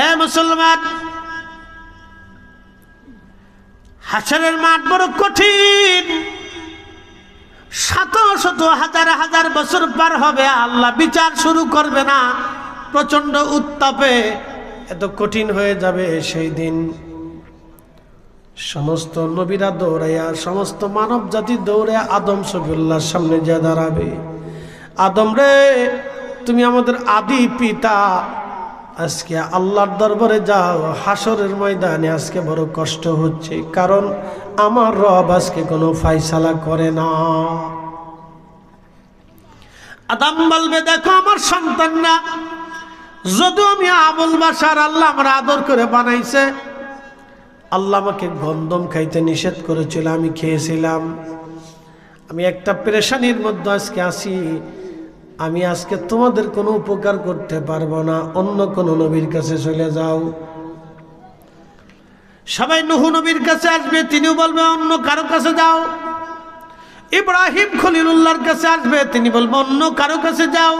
এ মুসলমান, হাসরের মাঠ বড় কঠিন। শত শত হাজার হাজার বছর পার হবে, আল্লাহ বিচার শুরু করবে না। প্রচন্ড উত্তাপে এত কঠিন হয়ে যাবে সেই দিন। সমস্ত নবীরা দৌড়াইয়া, সমস্ত মানব জাতি দৌড়ে আদম শফিউল্লাহর সামনে যা দাঁড়াবে। আদম রে, তুমি আমাদের আদি পিতা, আজকে আল্লাহর দরবারে যাও। হাসরের ময়দানে আজকে বড় কষ্ট হচ্ছে, কারণ আমার রব আজকে কোনো ফায়সালা করে না। আদম বলবে, দেখো আমার সন্তানরা, যদিও আমি আবুল বাশার, আল্লাহ আমার আদর করে বানাইছে। আল্লাহ আমাকে গন্ধম খাইতে নিষেধ করেছিল, আমি খেয়েছিলাম। আমি একটা পেরেশানির মধ্যে আজকে আছি। আমি আজকে তোমাদের কোনো উপকার করতে পারবো না, অন্য কোনো নবীর কাছে চলে যাও। সবাই নূহ নবীর কাছে আসবে, তিনিও বলবে অন্য কারো কাছে যাও। ইব্রাহিম খলিলুল্লাহর কাছে আসবে, তিনি বলবে অন্য কারো কাছে যাও।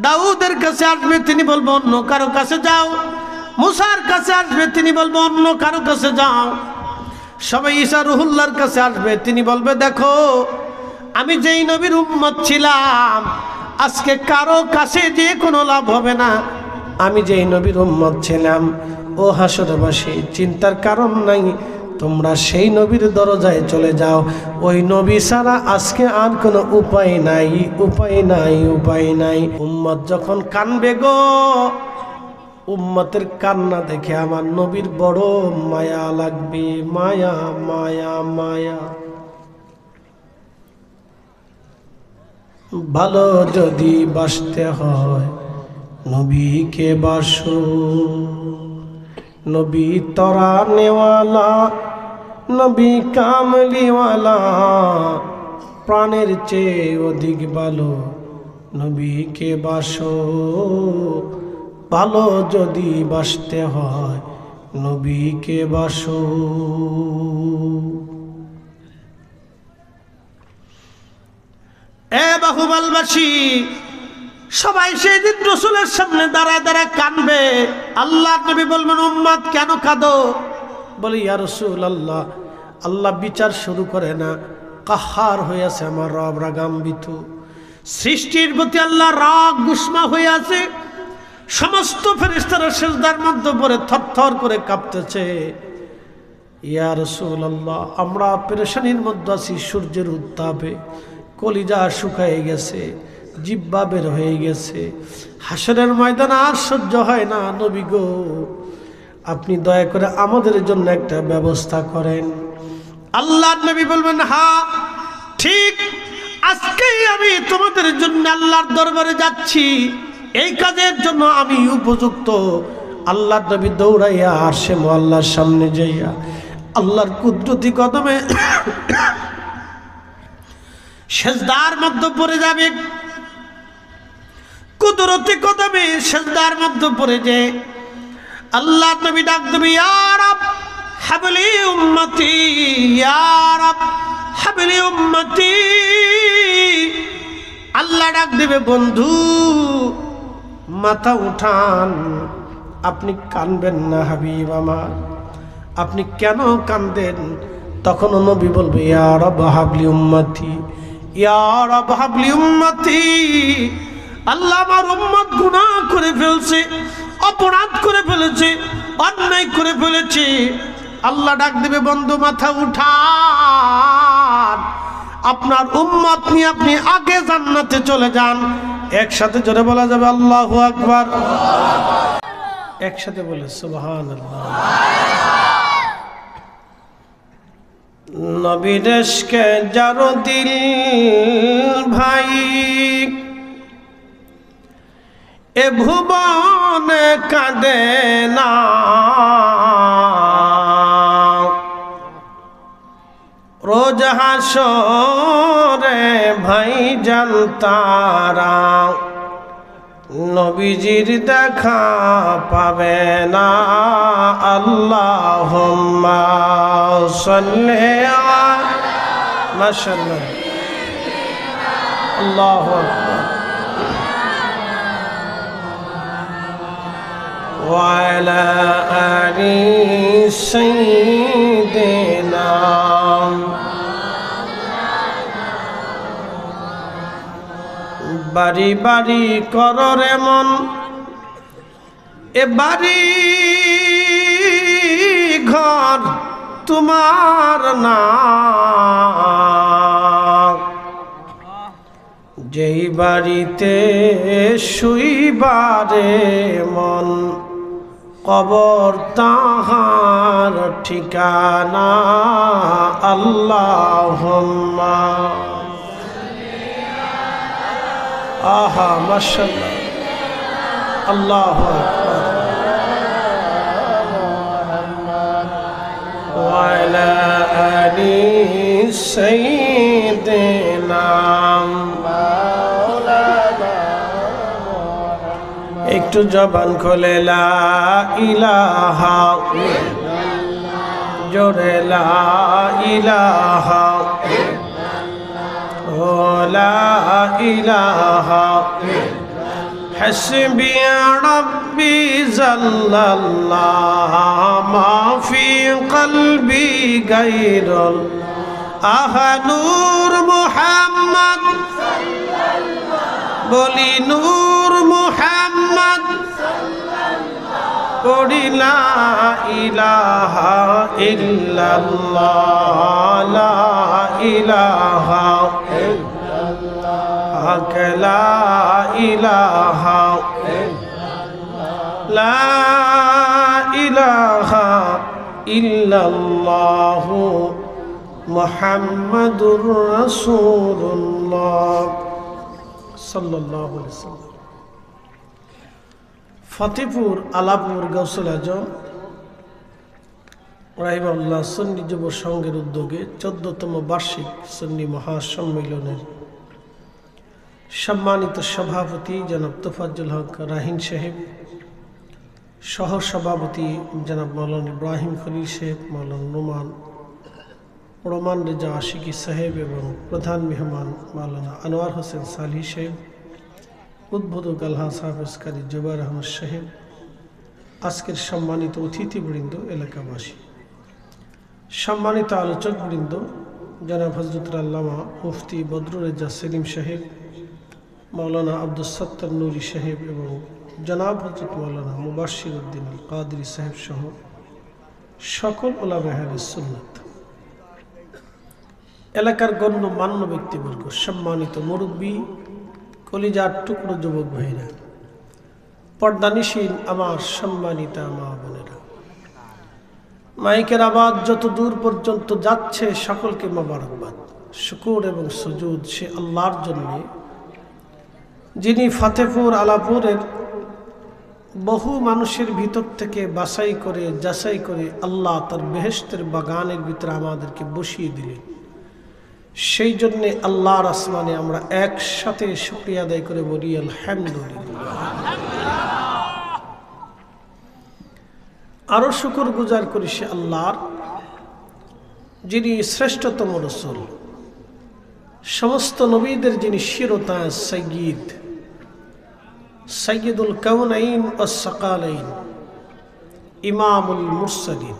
দাউদের কাছে আসবে, তিনি বলবে অন্য কারো কাছে যাও। মুসার কাছে আসবে, তিনি বলবে অন্য কারো কাছে যাও। সবাই ঈসা রুহুল্লাহর কাছে আসবে, তিনি বলবে দেখো আমি যেই নবীর উম্মত ছিলাম, আজকে কারো কাছে যে কোনো লাভ হবে না। আমি যেই নবীর উম্মত ছিলাম, ও হাসরবাসী, চিন্তার কারণ নাই, তোমরা সেই নবীর দরজায় চলে যাও। ওই নবী ছাড়া আজকে আর কোনো উপায় নাই, উপায় নাই, উপায় নাই। উম্মত যখন কানবে গো, উম্মতের কান্না দেখে আমার নবীর বড় মায়া লাগবে। মায়া, মায়া, মায়া। ভালো যদি বাসতে হয় নবীকে বাসো। নবী তরা নেওয়ালা, নবী কামলিওয়ালা, প্রাণের চেয়ে অধিক ভালো নবীকে বাসো। ভালো যদি বাসতে হয় নবীকে বাসো। এ বাহুবলবাসী, সবাই সেই দিন রসুলের সামনে দাঁড়ায় দাঁড়ায় কানবে। আল্লাহ নবী বলবেন, উম্মত কেন কাঁদো? বলি ইয়া রাসূলুল্লাহ, আল্লাহ বিচার শুরু করে না, কাহার হইয়াছে আমার রব, রাগান্বিত। সৃষ্টির প্রতি আল্লাহ রাগ গুসমা হয়ে আছে। সমস্ত ফেরেশতারা সিজদার মধ্যে পড়ে থরথর করে কাঁপতেছে। ইয়া রাসূলুল্লাহ, আমরা পেরেশানির মধ্যে আছি। সূর্যের উত্তাপে কলিজা শুকায় গেছে, জিহ্বা বের হয়ে গেছে। হাসরের ময়দান আর সহ্য হয় না। নবী গো, আপনি দয়া করে আমাদের জন্য একটা ব্যবস্থা করেন। আল্লাহ নবী বলবেন, হ্যাঁ ঠিক, আজকেই আমি তোমাদের জন্য আল্লাহর দরবারে যাচ্ছি। এই কাজের জন্য আমি উপযুক্ত। আল্লাহর নবী দৌড়াইয়া আরশে মুআল্লার সামনে যাইয়া আল্লাহর কুদরতি কদমে সেজদার মধ্যে পড়ে যাবে। কুদরতি কদমে সেজদার মধ্যে পড়ে যায়। আল্লাহ নবী ডাক দেবে, ইয়া রাব হাবলি উম্মতি, ইয়া রাব হাবলি উম্মতি। আল্লাহ ডাক দেবে, বন্ধু মাথা উঠান, আপনি কানবেন না হাবিব আমার, আপনি কেন কান্দেন? তখন নবী বলবে, ইয়া রাব হাবলি উম্মতি, ইয়া রাব হাবলি উম্মতি। আল্লাহ আমার উম্মত গুনাহ করে ফেলছে, অপরাধ করে ফেলেছে, অন্যায় করে ফেলেছে। আল্লাহ ডাক দেবে, বন্ধু মাথা উঠান, আপনার উম্মত নিয়ে আপনি আগে জান্নাতে চলে যান। একসাথে জোরে বলা যাবে আল্লাহু আকবার। একসাথে বলে সুবহানাল্লাহ। নবীর ইশকে যার দিল ভাই, এ ভুবনে কাঁদে না। রোজ হাসরে ভাই জানতারা, নবীজির দেখা পাবে না। আল্লাহুম্মা সাল্লি আলা, মাশাআল্লাহ, আল্লাহু আকবার। وعلى آل سيدنا বাড়ি বাড়ি করর মন এ বাড়ি ঘর তোমার না যেই বাড়িতে শুইবারে মন কবর তাহার ঠিকানা আল্লাহুম্মা আহা মাশাআল্লাহ আল্লাহু আকবার ওয়া আলা আলি সাইয়্যিদিনা একটু জবান খুলে লা ইলাহা জোরে লা ইলাহা লা ইলাহা হাসবি রাব্বি জাল্লাল্লাহ মা ফি কলবি গায়রুল আহানুর মুহাম্মদ বলি নূর মুহাম্মদ পড়ি লা ইলাহা ইল্লাল্লাহ লা ইলাহা ইল্লাল্লাহ লা ইলাহা লা ইলাহা ইল্লাল্লাহ মুহাম্মাদুর রাসূলুল্লাহ সাল্লাল্লাহু আলাইহি ওয়াসাল্লাম। ফতেপুর আলাপুর গাউসুল আজম রাহিমাহুল্লাহ সুন্নি যুব সংঘের উদ্যোগে 14তম বার্ষিক সুন্নি মহাসম্মেলনের সম্মানিত সভাপতি জনাব তোফাজ্জল হক রাহিন সাহেব, সহ সভাপতি জনাব মাওলানা ইব্রাহিম খলিল সাহেব, মাওলানা রোমান রেজা আশিকি সাহেব এবং প্রধান মেহমান মাওলানা আনোয়ার হোসেন সালি সাহেব, উদ্বোধক আলহাজ হাফেজ কাজী জুবাইর আহমদ সাহেব, আজকের সম্মানিত অতিথিবৃন্দ, এলাকাবাসী, সম্মানিত আলোচকবৃন্দ, জনাব হযরত আল্লামা মুফতি বদরুর রেজা সেলিম সাহেব, মাওলানা আব্দুস সত্তার নুরি সাহেব এবং জনাব হযরত মাওলানা মুবাশশির উদ্দিন কাদরি সাহেব সহ সকল উলামায়ে আহলে সুন্নাত, এলাকার গণ্যমান্য ব্যক্তিবর্গ, সম্মানিত মুরব্বী, কলিজার টুকরো যুবক ভাইরা, পর্দানিশীন আমার সম্মানিতা মা বোনেরা, মাইকের আওয়াজ যত দূর পর্যন্ত যাচ্ছে সকলকে মোবারকবাদ, শুকর এবং সুজুদ সে আল্লাহর জন্য যিনি ফতেপুর আলাপুরের বহু মানুষের ভিতর থেকে বাছাই করে যাচাই করে আল্লাহ তার বেহেশতের বাগানের ভিতরে আমাদেরকে বসিয়ে দিলেন। সেই জন্যে আল্লাহর আসমানে আমরা একসাথে শুকরিয়া আদায় করে বলি আলহামদুলিল্লাহ। আরো শুকর গুজার করি সে আল্লাহর, যিনি শ্রেষ্ঠতম রাসূল, সমস্ত নবীদের যিনি শিরোতাজ সাইয়্যিদ, সাইয়্যিদুল কাউনাইন ওয়াস সাকালাইন, ইমামুল মুরসালিন,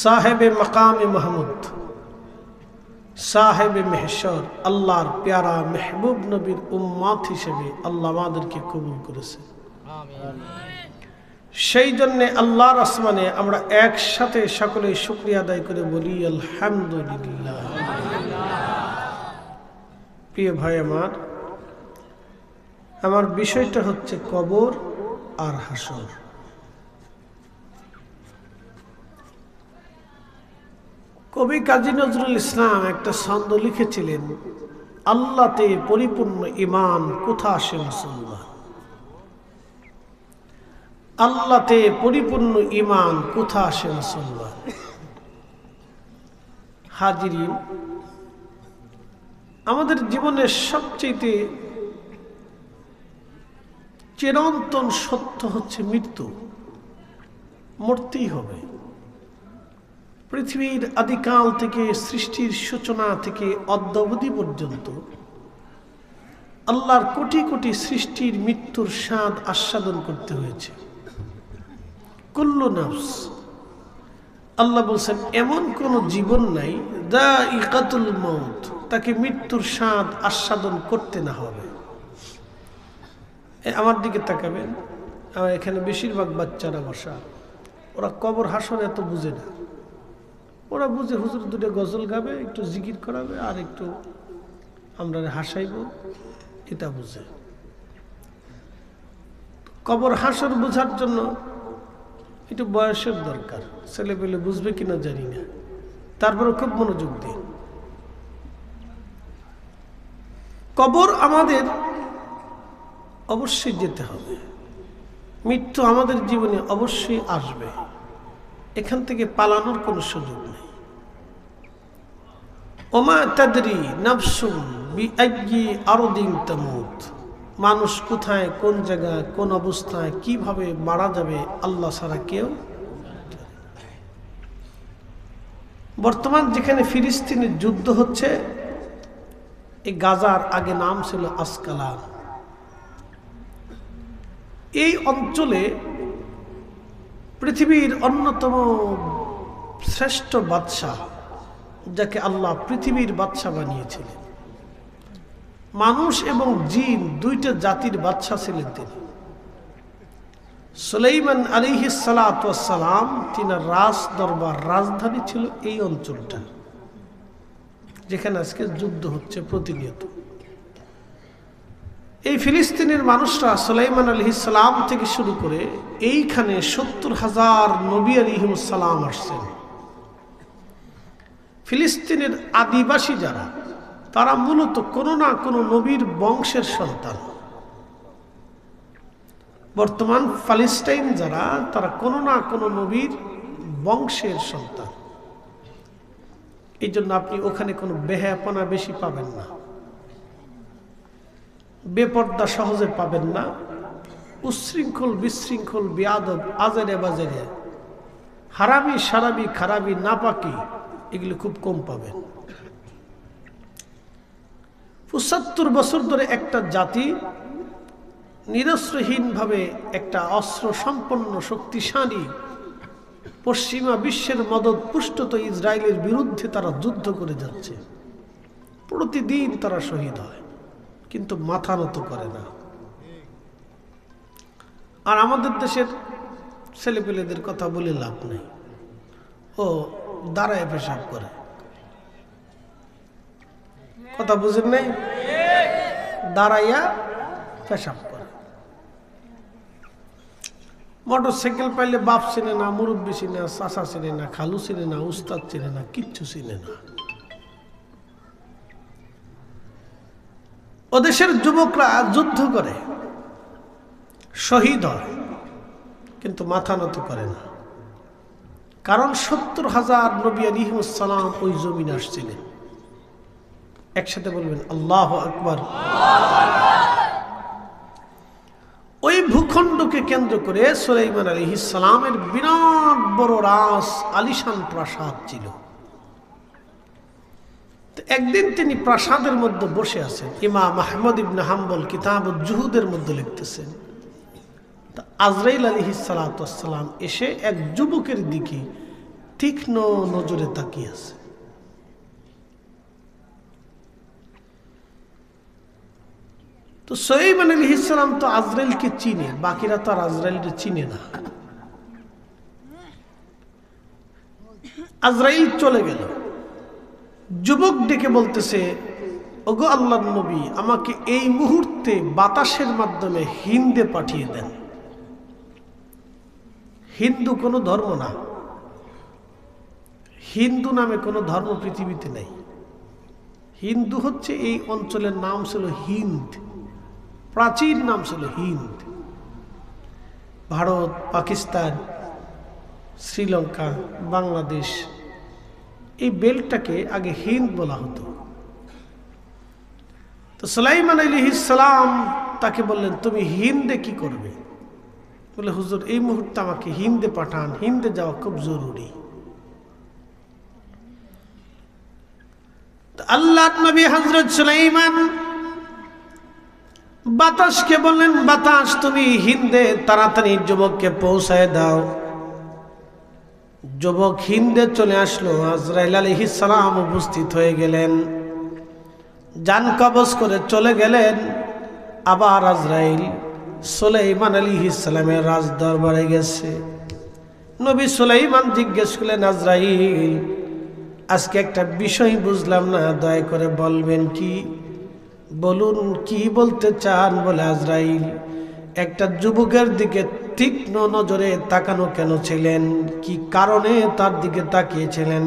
সাহেবে মাকামে মাহমুদ, সাহেবে মেহশর, আল্লাহর প্যারা মেহবুব নবীর উম্মত হিসেবে আল্লাহ আমাদেরকে কবুল করেছে। সেই জন্যে আল্লাহর আসমানে আমরা একসাথে সকলে শুকরিয়া আদায় করে বলি আলহামদুলিল্লাহ। প্রিয় ভাই আমার বিষয়টা হচ্ছে কবর আর হাসর। কবি কাজী নজরুল ইসলাম একটা ছন্দ লিখেছিলেন, আল্লাহতে পরিপূর্ণ ঈমান কোথা আসে মুসলমান, আল্লাহতে পরিপূর্ণ ঈমান কোথা আসে মুসলমান। হাজিরিন, আমাদের জীবনের সবচেয়ে চিরন্তন সত্য হচ্ছে মৃত্যু, মরতেই হবে। পৃথিবীর আদিকাল থেকে সৃষ্টির সূচনা থেকে অদ্যাবধি পর্যন্ত আল্লাহর কোটি কোটি সৃষ্টির মৃত্যুর স্বাদ আস্বাদন করতে হয়েছে। কুল্লু নাফস, আল্লাহ বলছেন এমন কোন জীবন নাই যায়িকাতুল মউত, তাকে মৃত্যুর স্বাদ আস্বাদন করতে না হবে। আমার দিকে তাকাবেন, আমার এখানে বেশিরভাগ বাচ্চারা বসা, ওরা কবর হাসর এত বুঝে না। ওরা বুঝে হুজুর দুটো গজল গাবে, একটু জিকির করাবে, আর একটু আমরা হাসাইব, এটা বুঝে। কবর হাসর বোঝার জন্য একটু বয়সের দরকার, ছেলে পেলে বুঝবে কিনা জানি না, তারপরে খুব মনোযোগ দিন। কবর আমাদের অবশ্যই যেতে হবে, মৃত্যু আমাদের জীবনে অবশ্যই আসবে, এখান থেকে পালানোর কোনো সুযোগ নেই। ওমা তাদরি নাফসুম বিআইয়ি আরদিন তামুত, মানুষ কোথায়, কোন জায়গায়, কোন অবস্থায়, কিভাবে মারা যাবে আল্লাহ ছাড়া কেউ। বর্তমান যেখানে ফিলিস্তিনের যুদ্ধ হচ্ছে, এই গাজার আগে নাম ছিল আসকালান। এই অঞ্চলে পৃথিবীর অন্যতম শ্রেষ্ঠ বাদশাহ, যাকে আল্লাহ পৃথিবীর বাদশাহ বানিয়েছিলেন, মানুষ এবং জিন দুইটা জাতির বাদশাহ ছিলেন তিনি। সুলাইমান আলাইহিস সালাতু ওয়াস সালাম, তিনার রাজ দরবার, রাজধানী ছিল এই অঞ্চলটা, যেখানে আজকে যুদ্ধ হচ্ছে প্রতিনিয়ত। এই ফিলিস্তিনের মানুষরা সুলাইমান আলাইহিস সালাম থেকে শুরু করে এইখানে 70,000 নবী আলাইহিমুস সালাম আসছেন। ফিলিস্তিনের আদিবাসী যারা, তারা মূলত কোনো না কোনো নবীর বংশের সন্তান। বর্তমান প্যালেস্টাইন যারা, তারা কোনো না কোনো নবীর বংশের সন্তান। এই জন্য আপনি ওখানে কোনো বেহায়াপনা বেশি পাবেন না, বেপর্দা সহজে পাবেন না, উচ্ছৃঙ্খল বিশৃঙ্খল বেয়াদব আজেরে বাজেরে হারামি সারাবি খারাবি নাপাকি এগুলো খুব কম পাবেন। ৭৫ বছর ধরে একটা জাতি নিরস্ত্রহীনভাবে একটা অস্ত্র সম্পন্ন শক্তিশালী পশ্চিমা বিশ্বের মদত পুষ্টত ইসরায়েলের বিরুদ্ধে তারা যুদ্ধ করে যাচ্ছে। প্রতিদিন তারা শহীদ হয়, কিন্তু মাথা নত করে না। আর আমাদের দেশের ছেলেপেলেদের কথা বলে লাভ নেই, ও দাঁড়ায় পেশাব করে। কথা বুঝেন নাই? দাঁড়াইয়া পেশাব করে। মোটর সাইকেল পাইলে বাপ চিনে না, মুরব্বী চিনে না, চাচা চিনে না, খালু চিনে না, উস্তাদ চিনে না, কিচ্ছু চিনে না। ও দেশের যুবকরা যুদ্ধ করে, শহীদ হয়, কিন্তু মাথা নত করে না। কারণ 70,000 নবী আলাইহিমুস সালাম ওই জমিনে আসছিলেন। একসাথে বলবেন আল্লাহু আকবার। ওই ভূখণ্ডকে কেন্দ্র করে সুলাইমান আলাইহিস সালামের বিরাট বড় রাজ আলিশান প্রাসাদ ছিল। একদিন তিনি প্রাসাদের মধ্যে বসে আছেন। ইমাম আহমদ ইবনে হাম্বল কিতাবুজ জুহুদের মধ্যে লিখতেছেন, আজরাইল আলাইহিস সালাতু ওয়াস সালাম এসে এক যুবকের দিকে তীক্ষ্ণ নজরে তাকিয়ে আছে। তো সুলাইমান আলাইহিস সালাম তো আজরাইলকে চিনে, বাকিরা তো আর আজরাইলকে চিনে না। আজরাইল চলে গেল, যুবক ডেকে বলতেছে, ওগো আল্লাহর নবী, আমাকে এই মুহূর্তে বাতাসের মাধ্যমে হিন্দে পাঠিয়ে দেন। হিন্দু কোনো ধর্ম না, হিন্দু নামে কোনো ধর্ম পৃথিবীতে নেই। হিন্দু হচ্ছে এই অঞ্চলের নাম ছিল হিন্দ, প্রাচীন নাম ছিল হিন্দ। ভারত, পাকিস্তান, শ্রীলঙ্কা, বাংলাদেশ, এই বেল্টটাকে আগে হিন্দ বলা হতো। তো সুলাইমান আলাইহিস সালাম তাকে বললেন, তুমি হিন্দে কি করবে? বলে, হুজুর এই মুহূর্তে আমাকে হিন্দে পাঠান, হিন্দে যাওয়া খুব জরুরি। আল্লাহর নবী হযরত সুলাইমান বাতাসকে বললেন, বাতাস তুমি হিন্দে তাড়াতাড়ি যুবককে পৌঁছায় দাও। যুবক হিন্দে চলে আসলো। আজরাইল আলাইহিস সালাম উপস্থিত হয়ে গেলেন, জান কবজ করে চলে গেলেন। আবার আজরাইল সুলাইমান আলাইহিস সালামের রাজ দরবারে গেছে। নবী সুলাইমান জিজ্ঞেস করলেন, আজরাইল আজকে একটা বিষয় বুঝলাম না, দয়া করে বলবেন কি? বলুন কি বলতে চান? বলে, আজরাইল একটা যুবকের দিকে তীক্ষ্ণ নজরে তাকানো কেন ছিলেন? কি কারণে তার দিকে তাকিয়েছিলেন?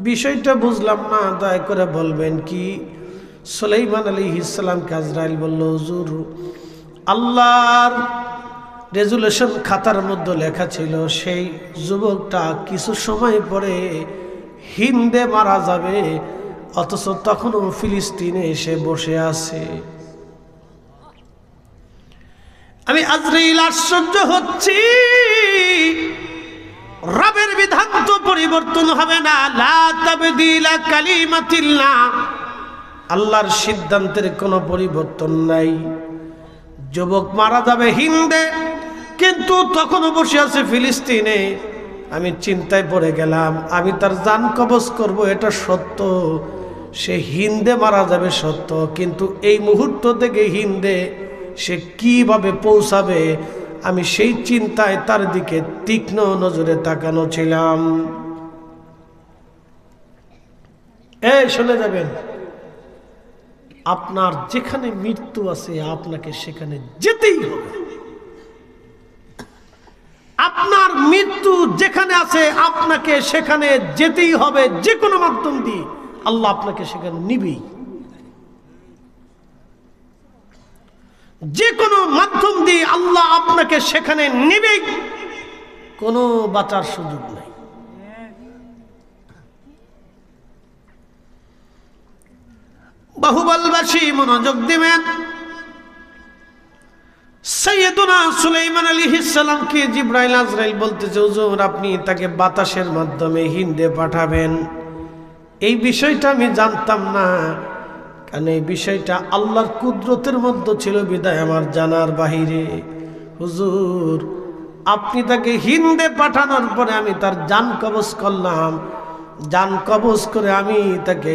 বিষয়টা বুঝলাম না, দয়া করে বলবেন কি? সুলাইমান আলাইহিস সালামকে আজরাইল বলল, হুজুর আল্লাহর রেজুলেশন খাতার মধ্যে লেখা ছিল সেই যুবকটা কিছু সময় পরে হিন্দে মারা যাবে, অথচ তখনও ফিলিস্তিনে এসে বসে আছে। আমি আজরাইল আশ্চর্য হচ্ছি, রবের বিধান তো পরিবর্তন হবে না। লা তাবদীলা কালিমাতিল্লাহ, আল্লাহর সিদ্ধান্তের কোনো পরিবর্তন নাই। যুবক মারা যাবে হিন্দে, কিন্তু তখনও বসে আছে ফিলিস্তিনে। আমি চিন্তায় পড়ে গেলাম, আমি তার জান কবজ করব এটা সত্য, সে হিন্দে মারা যাবে সত্য, কিন্তু এই মুহূর্ত থেকে হিন্দে সে কিভাবে পৌঁছাবে, আমি সেই চিন্তায় তার দিকে তীক্ষ্ণ নজরে তাকানো ছিলাম। এই শুনে যাবেন, আপনার যেখানে মৃত্যু আছে আপনাকে সেখানে যেতেই হবে। আপনার মৃত্যু যেখানে আছে আপনাকে সেখানে যেতেই হবে। যে কোনো মাধ্যম দিয়ে আল্লাহ আপনাকে সেখানে নিবেই, যে কোনো মাধ্যম দিয়ে আল্লাহ আপনাকে সেখানে নিবেই, কোনো বাঁচার সুযোগ নাই। বাহুবলবাসী মনোযোগ দিবেন। সাইয়েদুনা সুলাইমান আলাইহিস সালামকে জিবরাইল আজরাইল বলতেছে, হুজুর আপনি তাকে বাতাসের মাধ্যমে হিন্দে পাঠাবেন। এই বিষয়টা আমি জানতাম না, কারণ এই বিষয়টা আল্লাহর কুদরতের মধ্যে ছিল বিদায় আমার জানার বাহিরে। হুজুর আপনি তাকে হিন্দে পাঠানোর পরে আমি তার জান কবজ করলাম। জান কবজ করে আমি তাকে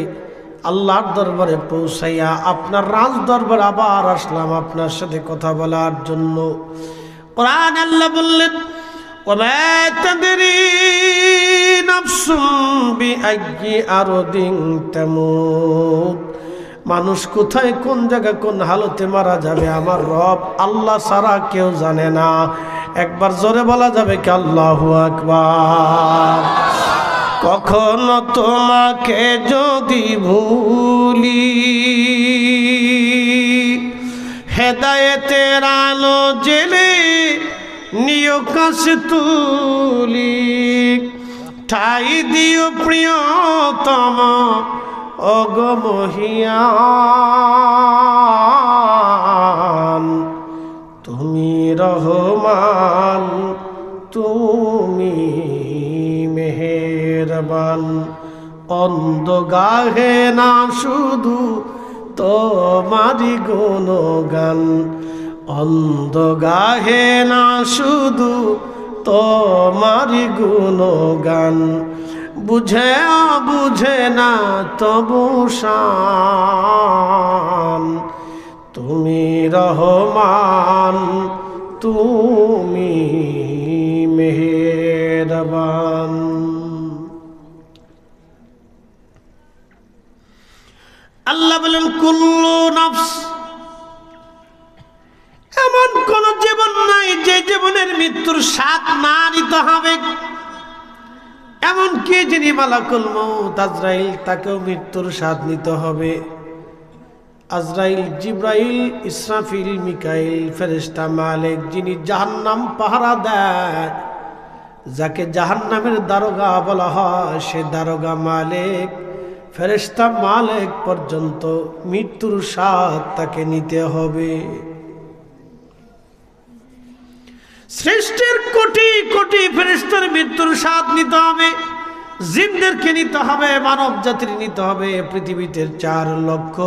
আল্লাহর দরবারে পৌঁছাইয়া আপনার রাজ দরবার আবার আসলাম আপনার সাথে কথা বলার জন্য। কোরআন আল্লাহ বললেন, ওয়া তাদরি নাফসুম বিআইয়ি আরদিন তামুত, মানুষ কোথায় কোন জায়গায় কোন হালতে মারা যাবে আমার রব আল্লাহ ছাড়া কেউ জানে না। একবার জোরে বলা যাবে কি আল্লাহু আকবার। কখনো তোমাকে যদি ভুলি, হেদায়েতের আলো জেলে নিয় কাছে তুলি, ঠাই দিও প্রিয়তম অগমহিয়ান, তুমি রহমান তুমি মেহেরবান। অন্ধ গাহে না শুধু তোমারি গুণগান, অন্ধ গাহে না শুধু তোমারি গুণগান, বুঝে বুঝে না তবু শান, তুমি রহমান তুমি মেহেরবান। আল্লাহ বলেন, কুল্লু নফস, এমন কোন জীবন নাই যে জীবনের মৃত্যুর স্বাদ না নিতে হবে। এমন কি যিনি মালাকুল মউত আজরাইল, তাকেও মৃত্যুর স্বাদ নিতে হবে। আজরাইল, জিব্রাইল, ইসরাফিল, মিকাইল, ফেরেশতা মালিক, যিনি জাহান্নাম পাহারা দেয়, যাকে জাহান্নামের দারোগা বলা হয়, সে দারোগা মালিক, ফেরেশতা মালিক পর্যন্ত মৃত্যুর স্বাদ তাকে নিতে হবে। সৃষ্টির কোটি কোটি ফেরেশতার মৃত্যুর স্বাদ নিতে হবে, জিনদেরকে নিতে হবে, মানব জাতির নিতে হবে। পৃথিবীতে 4 লক্ষ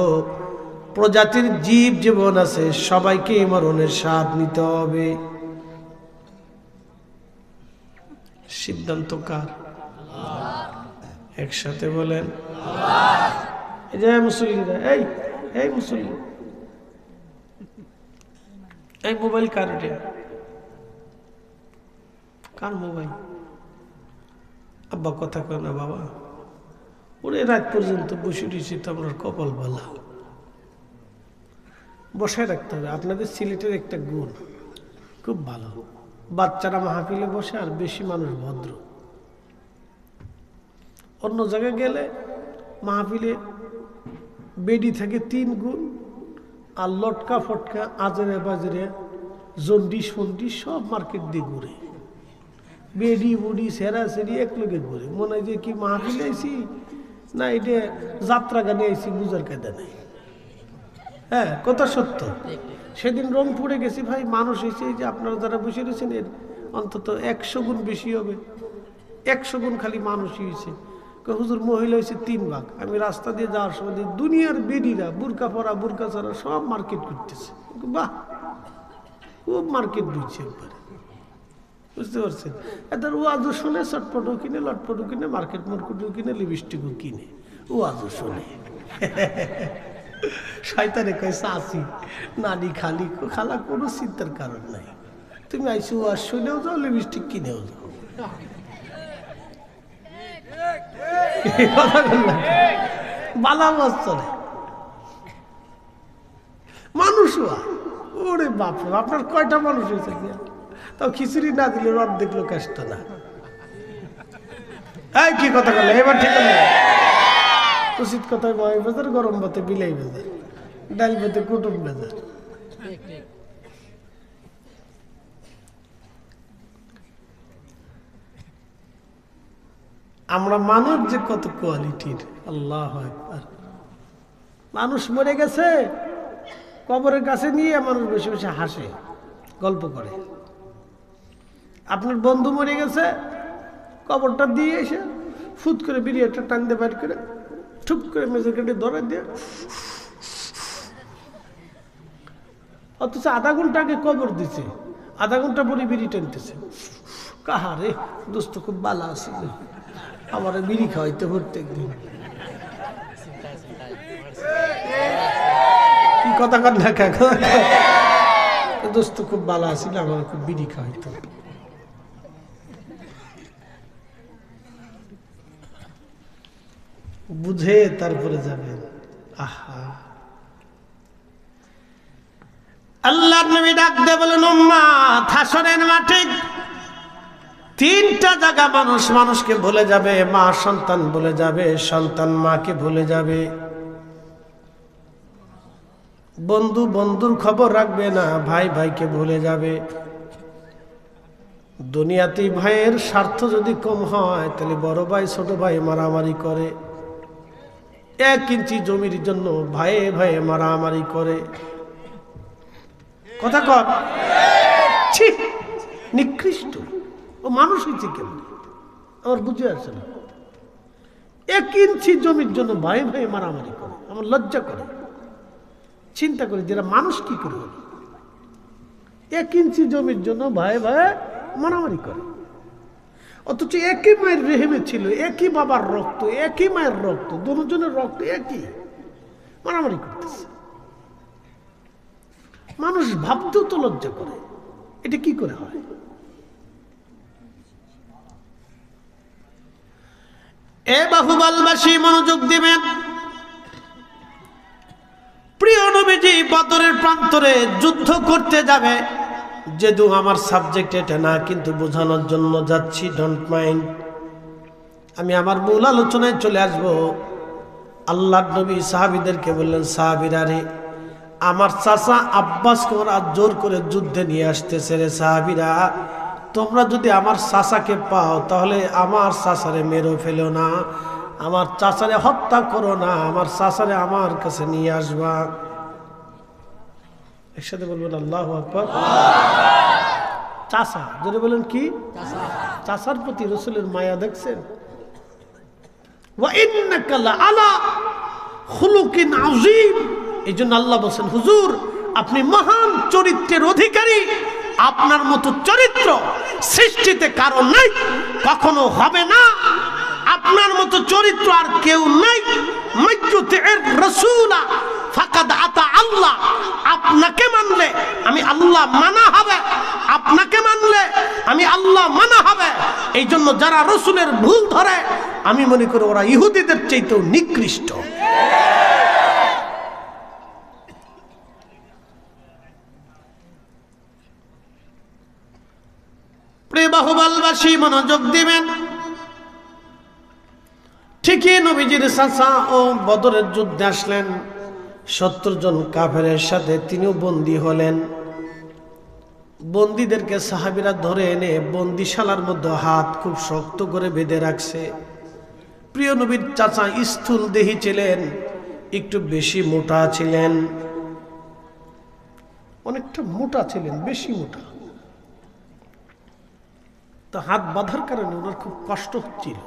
প্রজাতির জীব জীবন আছে, সবাইকে মরণের স্বাদ নিতে হবে। সিদ্ধান্ত কার? একসাথে বলেন। এই যে মুসল্লিরা, এই মুসল্লি, এই মোবাইল কার? কার মোবাইল? আব্বা কথা কয় না বাবা, ওরে রাত পর্যন্ত বসে রয়েছি তো আমরা কপাল বালা। বসায় রাখতে হবে। আপনাদের সিলেটের একটা গুণ খুব ভালো, বাচ্চারা মাহফিলে বসে আর বেশি মানুষ ভদ্র। অন্য জায়গায় গেলে মাহফিলে বেডি থাকে 3 গুণ, আর লটকা ফটকা আজরে বাজরে জন্ডিস ফন্ডিস সব মার্কেট দিয়ে ঘুরে, বেডি বুডি সেরা সেরি এক লোকে ঘুরে। মনে হয় যে কি মাহফিলে আইসি না এটা যাত্রা গানে আইসি, বুঝার কায়দা নেই। হ্যাঁ, কথা সত্য। সেদিন রংপুরে গেছি ভাই, মানুষ এসে যে আপনারা যারা বসে রয়েছেন এর অন্তত 100 গুণ বেশি হবে, 100 গুণ খালি মানুষই হয়েছে। হুজুর মহিলা হয়েছে 3 ভাগ। আমি রাস্তা দিয়ে যাওয়ার সময় দুনিয়ার বেডিরা বুরকা পরা বুরকা ছাড়া সব মার্কেট করতেছে। বাহ, খুব মার্কেট দিচ্ছে একবারে, বুঝতে পারছেন? এদের ও আজও শোনে, চটপটও কিনে, লটপটও কিনে, মার্কেট মার্কেটও কিনে, লিপস্টিকও কিনে, ও আজও শোনে। শয়তানে কয় চাচি নানি খালি খালা, কোনো চিন্তার কারণ নাই। তুমি আইসো আর শুনেও যাও, লিপস্টিক কিনেও যাও। বালা বছরে মানুষ ওরে বাপরে, আপনার কয়টা মানুষ হয়েছে? তাও খিচুড়ি না দিলে রদ দেখলো কষ্ট না। এই কি কথা বলে এবার? ঠিক আছে, উচিত কথায় বয় বাজার, গরম ভাতে বিলাই বাজার, ডাল ভাতে কুটুম বাজার। আমরা মানুষ যে কত কোয়ালিটির, আল্লাহু আকবার। মানুষ মরে গেছে, কবরের কাছে নিয়ে মানুষ বসে বসে হাসে, গল্প করে। আপনার বন্ধু মরে গেছে, কবরটা দিয়ে এসে ফুট করে বিড়িটা টান দিয়ে বাইর করে ঠুক করে মেজর কেটে ধরে দিয়ে, অথচ আধা ঘন্টা আগে কবর দিছে, আধা ঘন্টা পরে বিড়ি টানতেছে। কাহারে দোস্ত খুব ভালো আছে, আমার বিড়ি খাওয়াইতে প্রত্যেক দিন। কি কথা কর না কাকা, দোস্ত খুব ভালো আছিল, আমার খুব বিড়ি খাওয়াইতো। বুঝে তারপরে যাবেন। আহা, আল্লাহর নবী ডাক দিয়ে বলেন, উম্মত, হাসরের মাঠে 3টা জায়গা মানুষ মানুষকে ভুলে যাবে। মা সন্তান ভুলে যাবে, সন্তান মাকে ভুলে যাবে, বন্ধু বন্ধুর খবর রাখবে না, ভাই ভাইকে ভুলে যাবে। দুনিয়াতে ভাইয়ের স্বার্থ যদি কম হয়, তাহলে বড় ভাই ছোট ভাই মারামারি করে। 1 ইঞ্চি জমির জন্য ভাইয়ে ভাইয়ে মারামারি করে। কথা কর, নিকৃষ্ট। ও মানুষ হয়েছে কেমন আমার বুঝে আসে না। 1 ইঞ্চি জমির জন্য ভাই ভাই মারামারি করে, আমার লজ্জা করে। চিন্তা করি যারা মানুষ কি করে হল, 1 ইঞ্চি জমির জন্য ভাই ভাই মারামারি করে। অথচ একই মায়ের রেহেমে ছিল, একই বাবার রক্ত, একই মায়ের রক্ত, দুজনের রক্ত একই, মারামারি করতেছে। মানুষ ভাবতেও তো লজ্জা করে, এটা কি করে হয়? এ বাহুবলবাসী মনোযোগ দিবেন। প্রিয় নবীজি বদরের প্রান্তরে যুদ্ধ করতে যাবে। যেহেতু আমার সাবজেক্ট এটা না, কিন্তু বোঝানোর জন্য যাচ্ছি, ডোন্ট মাইন্ড। আমি আমার মূল আলোচনায় চলে আসব। আল্লাহর নবী সাহাবীদেরকে বললেন, সাহাবীরা রে, আমার চাচা আব্বাসকে ওরা জোর করে যুদ্ধে নিয়ে আসতেছে রে। সাহাবীরা, তোমরা যদি আমার চাচাকে পাও, তাহলে আমার চাচারে মেরে ফেলো না, আমার চাচারে হত্যা করো না, আমার চাচারে আমার কাছে নিয়ে আসবা। একসাথে বলবেন আল্লাহু আকবার। চাচা যদি বলেন কি, চাচার প্রতি রাসূলের মায়া দেখছেন? ওয়া ইন্নাকা লাআলা খুলুকিন আযীম। এইজন্য আল্লাহ বলেন, হুজুর আপনি মহান চরিত্রের অধিকারী, আপনার মতো চরিত্র সৃষ্টিতে কারণ নাই, কখনো হবে না। আপনার মতো চরিত্র আর কেউ নাই। মাইয়ুতি'র রাসূলা ফাকাদ আতা আল্লাহ। আপনাকে মানলে আমি আল্লাহ মানা হবে, আপনাকে মানলে আমি আল্লাহ মানা হবে। এই জন্য যারা রসুলের ভুল ধরে আমি মনে করি ওরা ইহুদিদের চাইতেও নিকৃষ্ট। প্রিয় বাহুবলবাসী মনোযোগ দিবেন। ঠিকই নবীজির চাচা ও বদরের যুদ্ধে আসলেন 70 জন কাফেরের সাথে, তিনিও বন্দী হলেন। বন্দীদেরকে সাহাবীরা ধরে এনে বন্দিশালার মধ্যে হাত খুব শক্ত করে বেঁধে রাখছে। প্রিয় নবীর চাচা স্থূল দেহী ছিলেন, একটু বেশি মোটা ছিলেন, অনেকটা মোটা ছিলেন, বেশি মোটা। তো হাত বাঁধার কারণে ওনার খুব কষ্ট হচ্ছিল।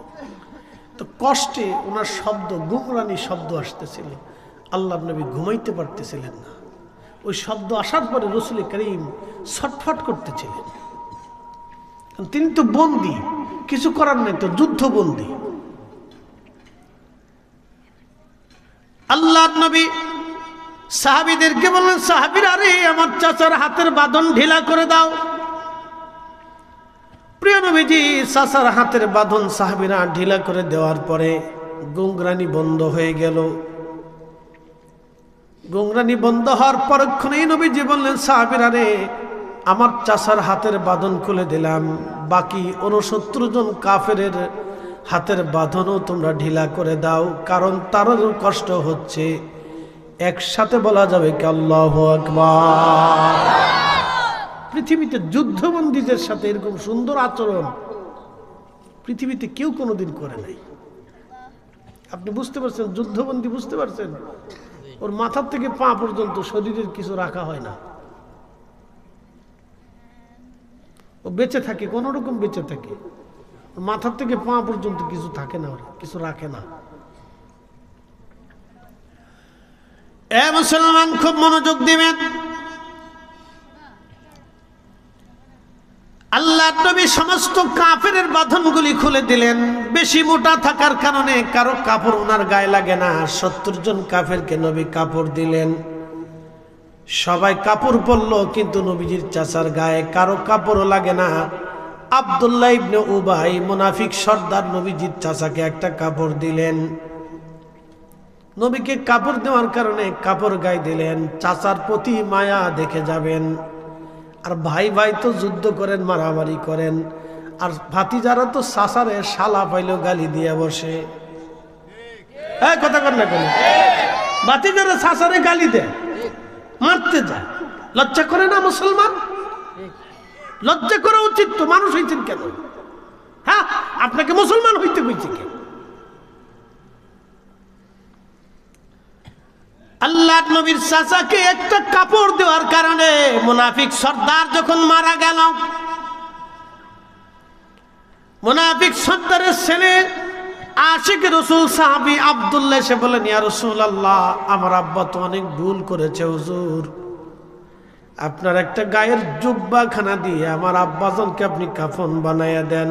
তো কষ্টে ওনার শব্দ, গুমরানি শব্দ আসতেছিল। আল্লাহর নবী ঘুমাইতে পারতেছিলেন না। ওই শব্দ আসার পরে রাসূল করিম ছটফট করতেছিলেন। তিনি তো বন্দী, কিছু করার নেই, তো যুদ্ধবন্দী। আল্লাহর নবী সাহাবীদেরকে বললেন, সাহাবীরা, আরে আমার চাচার হাতের বাঁধন ঢিলা করে দাও। প্রিয় নবীজি চাচার হাতের বাঁধন সাহাবীরা ঢিলা করে দেওয়ার পরে গুমরানি বন্ধ হয়ে গেল। গুমরানি বন্ধ হওয়ার পরক্ষণেই নবীজি বললেন, সাহাবীরা রে, আমার চাচার হাতের বাঁধন খুলে দিলাম, বাকি 69 জন কাফেরের হাতের বাঁধনও তোমরা ঢিলা করে দাও, কারণ তারও কষ্ট হচ্ছে। একসাথে বলা যাবে কি আল্লাহু আকবার। পৃথিবীতে যুদ্ধবন্দীদের সাথে এরকম সুন্দর আচরণ পৃথিবীতে কেউ কোনোদিন করে নাই। আপনি বুঝতে পারছেন? যুদ্ধবন্দী বুঝতে পারছেন? ওর মাথার থেকে পা পর্যন্ত শরীরের কিছু রাখা হয় না। ও বেঁচে থাকে, কোন রকম বেঁচে থাকে। ওর মাথার থেকে পা পর্যন্ত কিছু থাকে না, ওর কিছু রাখে না। এ মুসলমান, খুব মনোযোগ দিবেন। আল্লাহ নবী সমস্ত কাফেরের বাঁধনগুলি খুলে দিলেন। বেশি মোটা থাকার কারণে কারো কাপড় ওনার গায়ে লাগে না। 70 জন কাফেরকে নবী কাপড় দিলেন। সবাই কাপড় পরল, কিন্তু নবীজির চাচার গায়ে কারো কাপড়ও লাগে না। আব্দুল্লাহ ইবনে উবাই মুনাফিক সর্দার নবীজির চাচাকে একটা কাপড় দিলেন। নবীকে কাপড় দেওয়ার কারণে কাপড় গায়ে দিলেন। চাচার প্রতি মায়া দেখে যাবেন। আর ভাই ভাই তো যুদ্ধ করেন, মারামারি করেন, আর ভাতিজারা তো চাচারে শালা পাইলেও গালি দিয়ে বসে। কথা কর না কেন? ভাতিজারা চাচারে গালি দেয়, মারতে যায়। লজ্জা করে না মুসলমান? লজ্জা করা উচিত তো। মানুষ হইতেন কেন? হ্যাঁ, আপনাকে মুসলমান হইতে হইছে কেন? আল্লাহ নবীর চাচাকে একটা কাপড় দেওয়ার কারণে মুনাফিক সর্দার যখন মারা গেল, মুনাফিক সর্দারের ছেলে আশিক রাসূল সাহাবী আব্দুল্লাহ এসে বলেন, ইয়া রাসূলুল্লাহ, আমার আব্বা তো অনেক ভুল করেছে হুজুর, আপনার একটা গায়ের জুব্বা খানা দিয়ে আমার আব্বাজানকে আপনি কাফন বানাইয়া দেন।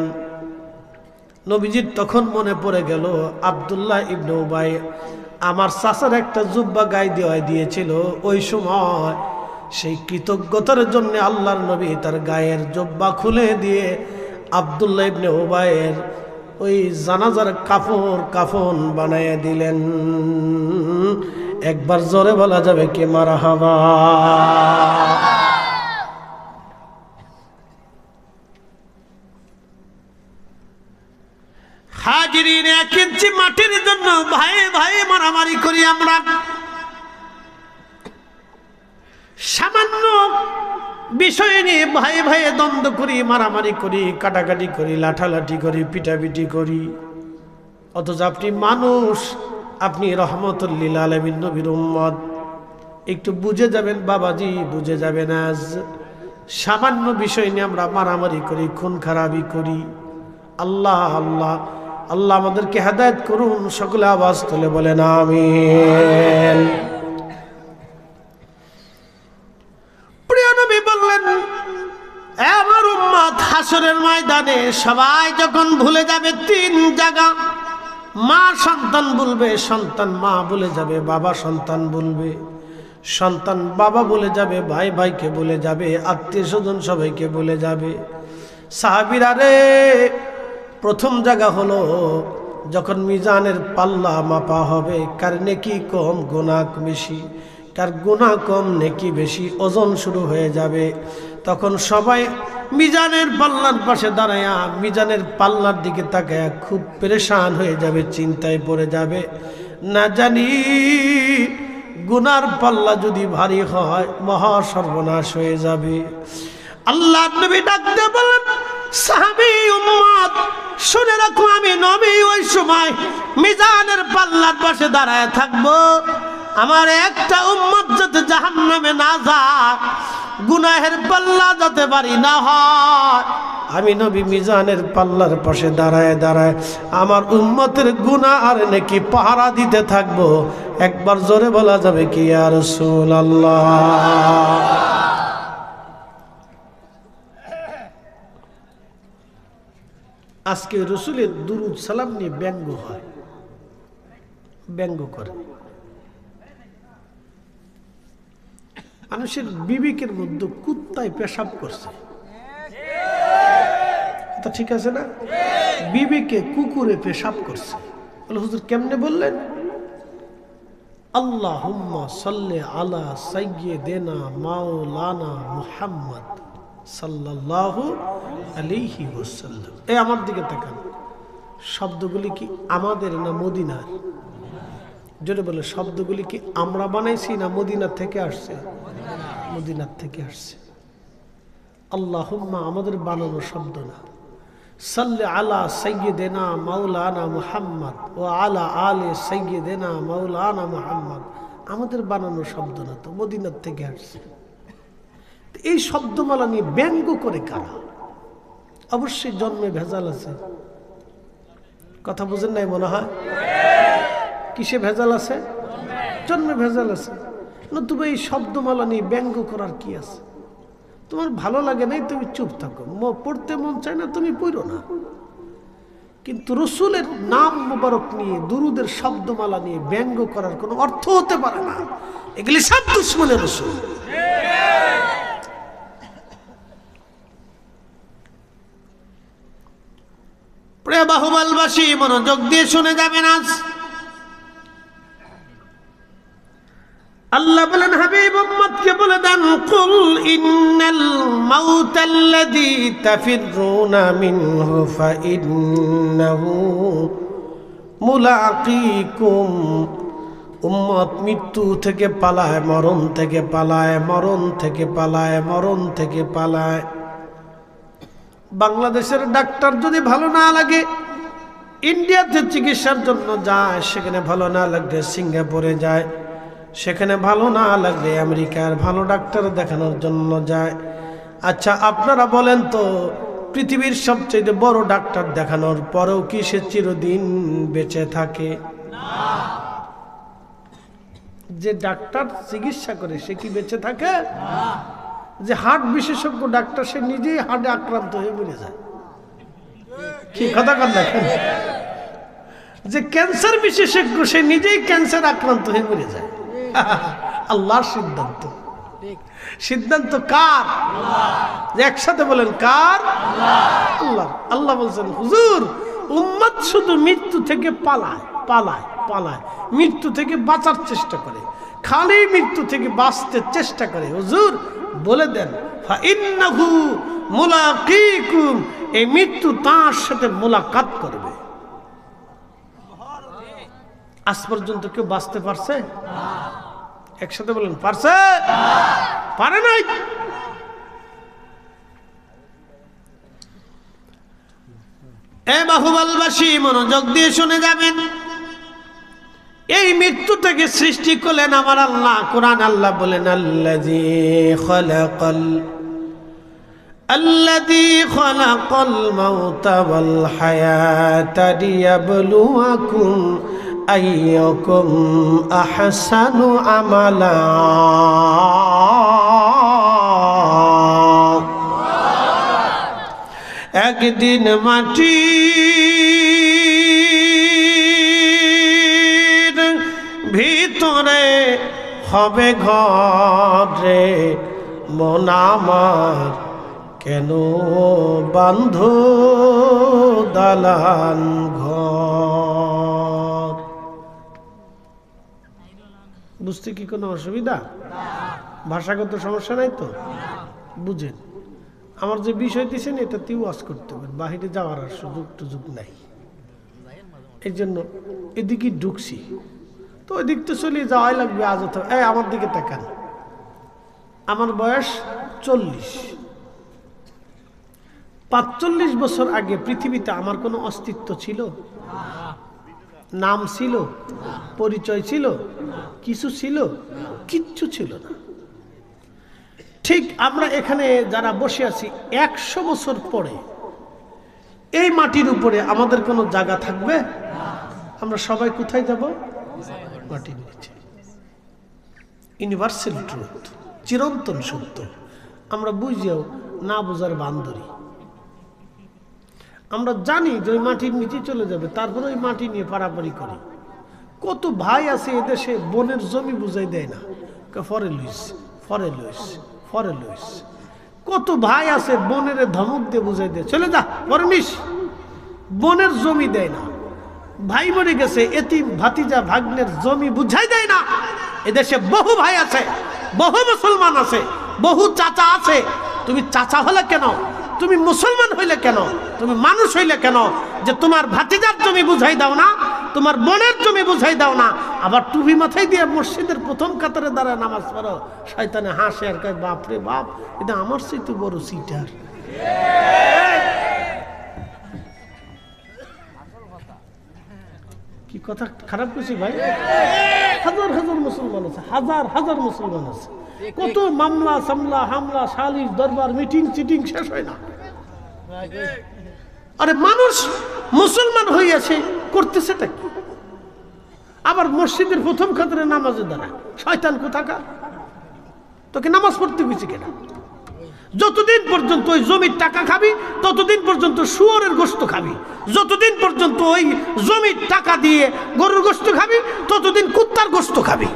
নবীজির তখন মনে পড়ে গেল, আব্দুল্লাহ ইবনে উবাই আমার চাচার একটা জুব্বা গায়ে দেওয়াই দিয়েছিল। ওই সময় সেই কৃতজ্ঞতার জন্য আল্লাহর নবী তার গায়ের জুব্বা খুলে দিয়ে আব্দুল্লাহ ইবনে উবাইয়ের ওই জানাজার কাফন বানাইয়া দিলেন। একবার জোরে বলা যাবে কি মারহাবা। হাজিরিন, 1 ইঞ্চি মাটির জন্য ভাই ভাই মারামারি করি আমরা। সামান্য বিষয় নিয়ে ভাই ভাই দ্বন্দ্ব করি, মারামারি করি, কাটাকাটি করি, লাঠালাঠি করি, পিটাপিটি করি। অথচ আপনি মানুষ, আপনি রহমতুল লিল আলামিন নবীর উম্মত। একটু বুঝে যাবেন বাবাজি, বুঝে যাবেন। আজ সামান্য বিষয় নিয়ে আমরা মারামারি করি, খুন খারাপি করি। আল্লাহ আল্লাহ আল্লাহ আমাদেরকে হেদায়েত করুন। সকলে আওয়াজ তুলে বলেন আমিন। প্রিয় নবী বললেন, হাসরের ময়দানে সবাই যখন ভুলে যাবে তিন জায়গা, মা সন্তান বলবে, সন্তান মা বলে যাবে, বাবা সন্তান বলবে, সন্তান বাবা বলে যাবে, ভাই ভাইকে বলে যাবে, আত্মীয় স্বজন সবাইকে বলে যাবে। সাহাবীরা রে, প্রথম জায়গা হলো যখন মিজানের পাল্লা মাপা হবে, কার নেকি কম গুনাহ বেশি, কার গুনাহ কম নেকি বেশি, ওজন শুরু হয়ে যাবে। তখন সবাই মিজানের পাল্লার পাশে দাঁড়ায়া মিজানের পাল্লার দিকে তাকায়া খুব পেরেশান হয়ে যাবে, চিন্তায় পড়ে যাবে, না জানি গুনার পাল্লা যদি ভারী হয় মহা সর্বনাশ হয়ে যাবে। আল্লাহ নবী ডাকতে বলেন, সাহাবী উম্মত শুনে রাখো, আমি নবী ওই সময় মিজানের পাল্লার পাশে দাঁড়ায় থাকবো। আমার একটা উম্মত যাতে জাহান্নামে না যায়, গুনাহের পাল্লা যাতে ভারী না হয়, আমি নবী মিজানের পাল্লার পাশে দাঁড়ায় দাঁড়ায় আমার উম্মতের গুনাহ আর নেকি পাহারা দিতে থাকবো। একবার জোরে বলা যাবে কি ইয়া রাসূলুল্লাহ? আজকে রসুলের দুরুদ সালাম নিয়ে ব্যঙ্গ হয়, ব্যঙ্গ করে। মানুষের বিবেকের মধ্যে কুত্তায় পেশাব করছে, তা ঠিক আছে না? বিবেকে কুকুরে পেশাব করছে। বলে হুজুর কেমনে বললেন? আল্লাহুম্মা সাল্লি আলা সাইয়্যিদিনা মাওলানা মুহাম্মদ সাল্লাল্লাহু আলাইহি ওয়াসাল্লাম। এই আমার দিকে তাকান, শব্দগুলি কি আমাদের না মদিনার? জোরে বলে, শব্দগুলি কি আমরা বানাইছি না মদিনা থেকে আসছে? মদিনার থেকে আসছে। আল্লাহুম্মা আমাদের বানানো শব্দ না, সাল্লি আলা সাইয়্যিদিনা মাওলানা মুহাম্মদ ও আলা আলে সাইয়্যিদিনা মাওলানা মুহাম্মদ আমাদের বানানো শব্দ না, তো মদিনার থেকে আসছে। এই শব্দমালা নিয়ে ব্যঙ্গ করে কারা? অবশ্যই জন্মে ভেজাল আছে। কথা বুঝেন নাই মনে হয়? কিসে ভেজাল আছে? জন্মে ভেজাল আছে। নতুবা এই শব্দমালা নিয়ে ব্যঙ্গ করার কি আছে? তোমার ভালো লাগে নাই, তুমি চুপ থাকো। পড়তে মন চায় না, তুমি পড়ো না। কিন্তু রসুলের নাম মুবারক নিয়ে, দুরুদের শব্দমালা নিয়ে ব্যঙ্গ করার কোনো অর্থ হতে পারে না। এগুলি সব দুশ্মনের রসুল। প্রিয় বাহুবলবাসী, মনোযোগ দিয়ে শুনে যাবেন। আজ আল্লাহ বলেন, হাবিব উম্মতকে বলে দেন, কুল ইন্নাল মাউতাল্লাযী তাফিরুনা মিনহু ফাইন্নাহু মুলাকীকুম। উম্মত মৃত্যু থেকে পালায়, মরণ থেকে পালায়, মরণ থেকে পালায়, মরণ থেকে পালায়। বাংলাদেশের ডাক্তার যদি ভালো না লাগে ইন্ডিয়াতে চিকিৎসার জন্য যায়, সেখানে ভালো না লাগলে সিঙ্গাপুরে যায়, সেখানে ভালো না লাগলে আমেরিকার ভালো ডাক্তার দেখানোর জন্য যায়। আচ্ছা আপনারা বলেন তো, পৃথিবীর সবচেয়ে বড় ডাক্তার দেখানোর পরেও কি সে চিরদিন বেঁচে থাকে? যে ডাক্তার চিকিৎসা করে সে কি বেঁচে থাকে? যে হার্ট বিশেষজ্ঞ ডাক্তার, সে নিজেই হার্টে আক্রান্ত হয়ে মরে যায়। কি কথা কন দেখেন? যে ক্যান্সার বিশেষজ্ঞ সে নিজেই ক্যান্সার আক্রান্ত হয়ে মরে যায়। আল্লাহর সিদ্ধান্ত। সিদ্ধান্ত কার? একসাথে বলেন, কার? আল্লাহ। আল্লাহ বলছেন, হুজুর উম্মত শুধু মৃত্যু থেকে পালায় পালায় পালায়, মৃত্যু থেকে বাঁচার চেষ্টা করে, খালি মৃত্যু থেকে বাঁচতে চেষ্টা করে। হুজুর বলে দেন, ফাইন্নাহু মুলাকীকুম, এই মৃত্যু তার সাথে মোলাকাত করবে। আজ পর্যন্ত কেউ বাঁচতে পারছে? একসাথে বলেন, পারছে? পারে নাই। এ বাহুবলবাসী, মনোযোগ দিয়ে শুনে যাবেন। এই মৃত্যু থেকে সৃষ্টি করলেন আমার আল্লাহ। কোরআন আল্লাহ বলেন, আল্লাযী খালাকাল মাউতা ওয়াল হায়াতা লিয়াবলুয়াকুম আইয়ুকুম আহসানু আমালা। একদিন মাটির ভিতরে হবে ঘরে মন আমার কেন বান্ধ দালান ঘর। বুঝতে কি কোনো অসুবিধা? ভাষাগত সমস্যা নাই তো? বুঝেন, আমার যে বিষয় দিয়েছেন এটাতেও ওয়াজ করতে হবে, বাহিরে যাওয়ার আর সুযোগ টুযোগ নাই। এই জন্য এদিকে ঢুকছি তো ওই দিক তো চলে যাওয়াই লাগবে। আজ আমার দিকে তাকান, আমার বয়স 40। 45 বছর আগে পৃথিবীতে আমার কোনো অস্তিত্ব ছিল? নাম ছিল? পরিচয় ছিল? কিছু ছিল? কিচ্ছু ছিল না। ঠিক আমরা এখানে যারা বসে আছি 100 বছর পরে এই মাটির উপরে আমাদের কোনো জায়গা থাকবে? আমরা সবাই কোথায় যাব? মাটির নিচে। ইউনিভার্সাল ট্রুথ, চিরন্তন সত্য। আমরা বুঝেও না বুঝার বান্দরি। আমরা জানি যে ওই মাটির নিচে চলে যাবে, তারপরে ওই মাটি নিয়ে পারাপারি করি। কত ভাই আছে এদেশে বনের জমি বুঝাই দেয় না, ফরে লুইস ফরে লুইস ফরে লুইস। কত ভাই আছে বনের ধমক দিয়ে বুঝাই দেয় চলে যা পরে নিস, বনের জমি দেয় না। ভাই মরে গেছে এতিম ভাতিজা ভাগ্নের জমি বুঝাই দেয় না। এদেশে বহু ভাই আছে, বহু মুসলমান আছে, বহু চাচা আছে। তুমি চাচা হলে কেন? তুমি মুসলমান হইলে কেন? তুমি মানুষ হইলে কেন যে তোমার ভাতিজার জমি বুঝাই দাও না, তোমার বোনের জমি বুঝাই দাও না? আবার টুপি মাথায় দিয়ে মসজিদের প্রথম কাতারে দাঁড়ায় নামাজ পড়ো, শয়তানে হাসে আর কয় বাপ রে বাপ, এটা আমার চেয়ে বড় সিটার। কি কথা খারাপ করছি ভাই? হাজার হাজার মুসলমান আছে, হাজার হাজার মুসলমান আছে। কত মামলা সামলা হামলা সালিশ দরবার মিটিং চিটিং শেষ হয় না। আরে মানুষ মুসলমান হইয়াছে করতেছেটা কি? আবার মসজিদের প্রথম কাতারে নামাজে দাঁড়া, শয়তান কোথাকার। তোকে নামাজ পড়তে গেছি কেন? যতদিন পর্যন্ত ওই জমির টাকা খাবি ততদিন পর্যন্ত শুয়োরের গোশত খাবি, যতদিন পর্যন্ত ওই জমির টাকা দিয়ে গরুর গোশত খাবি ততদিন কুত্তার গোশত খাবি।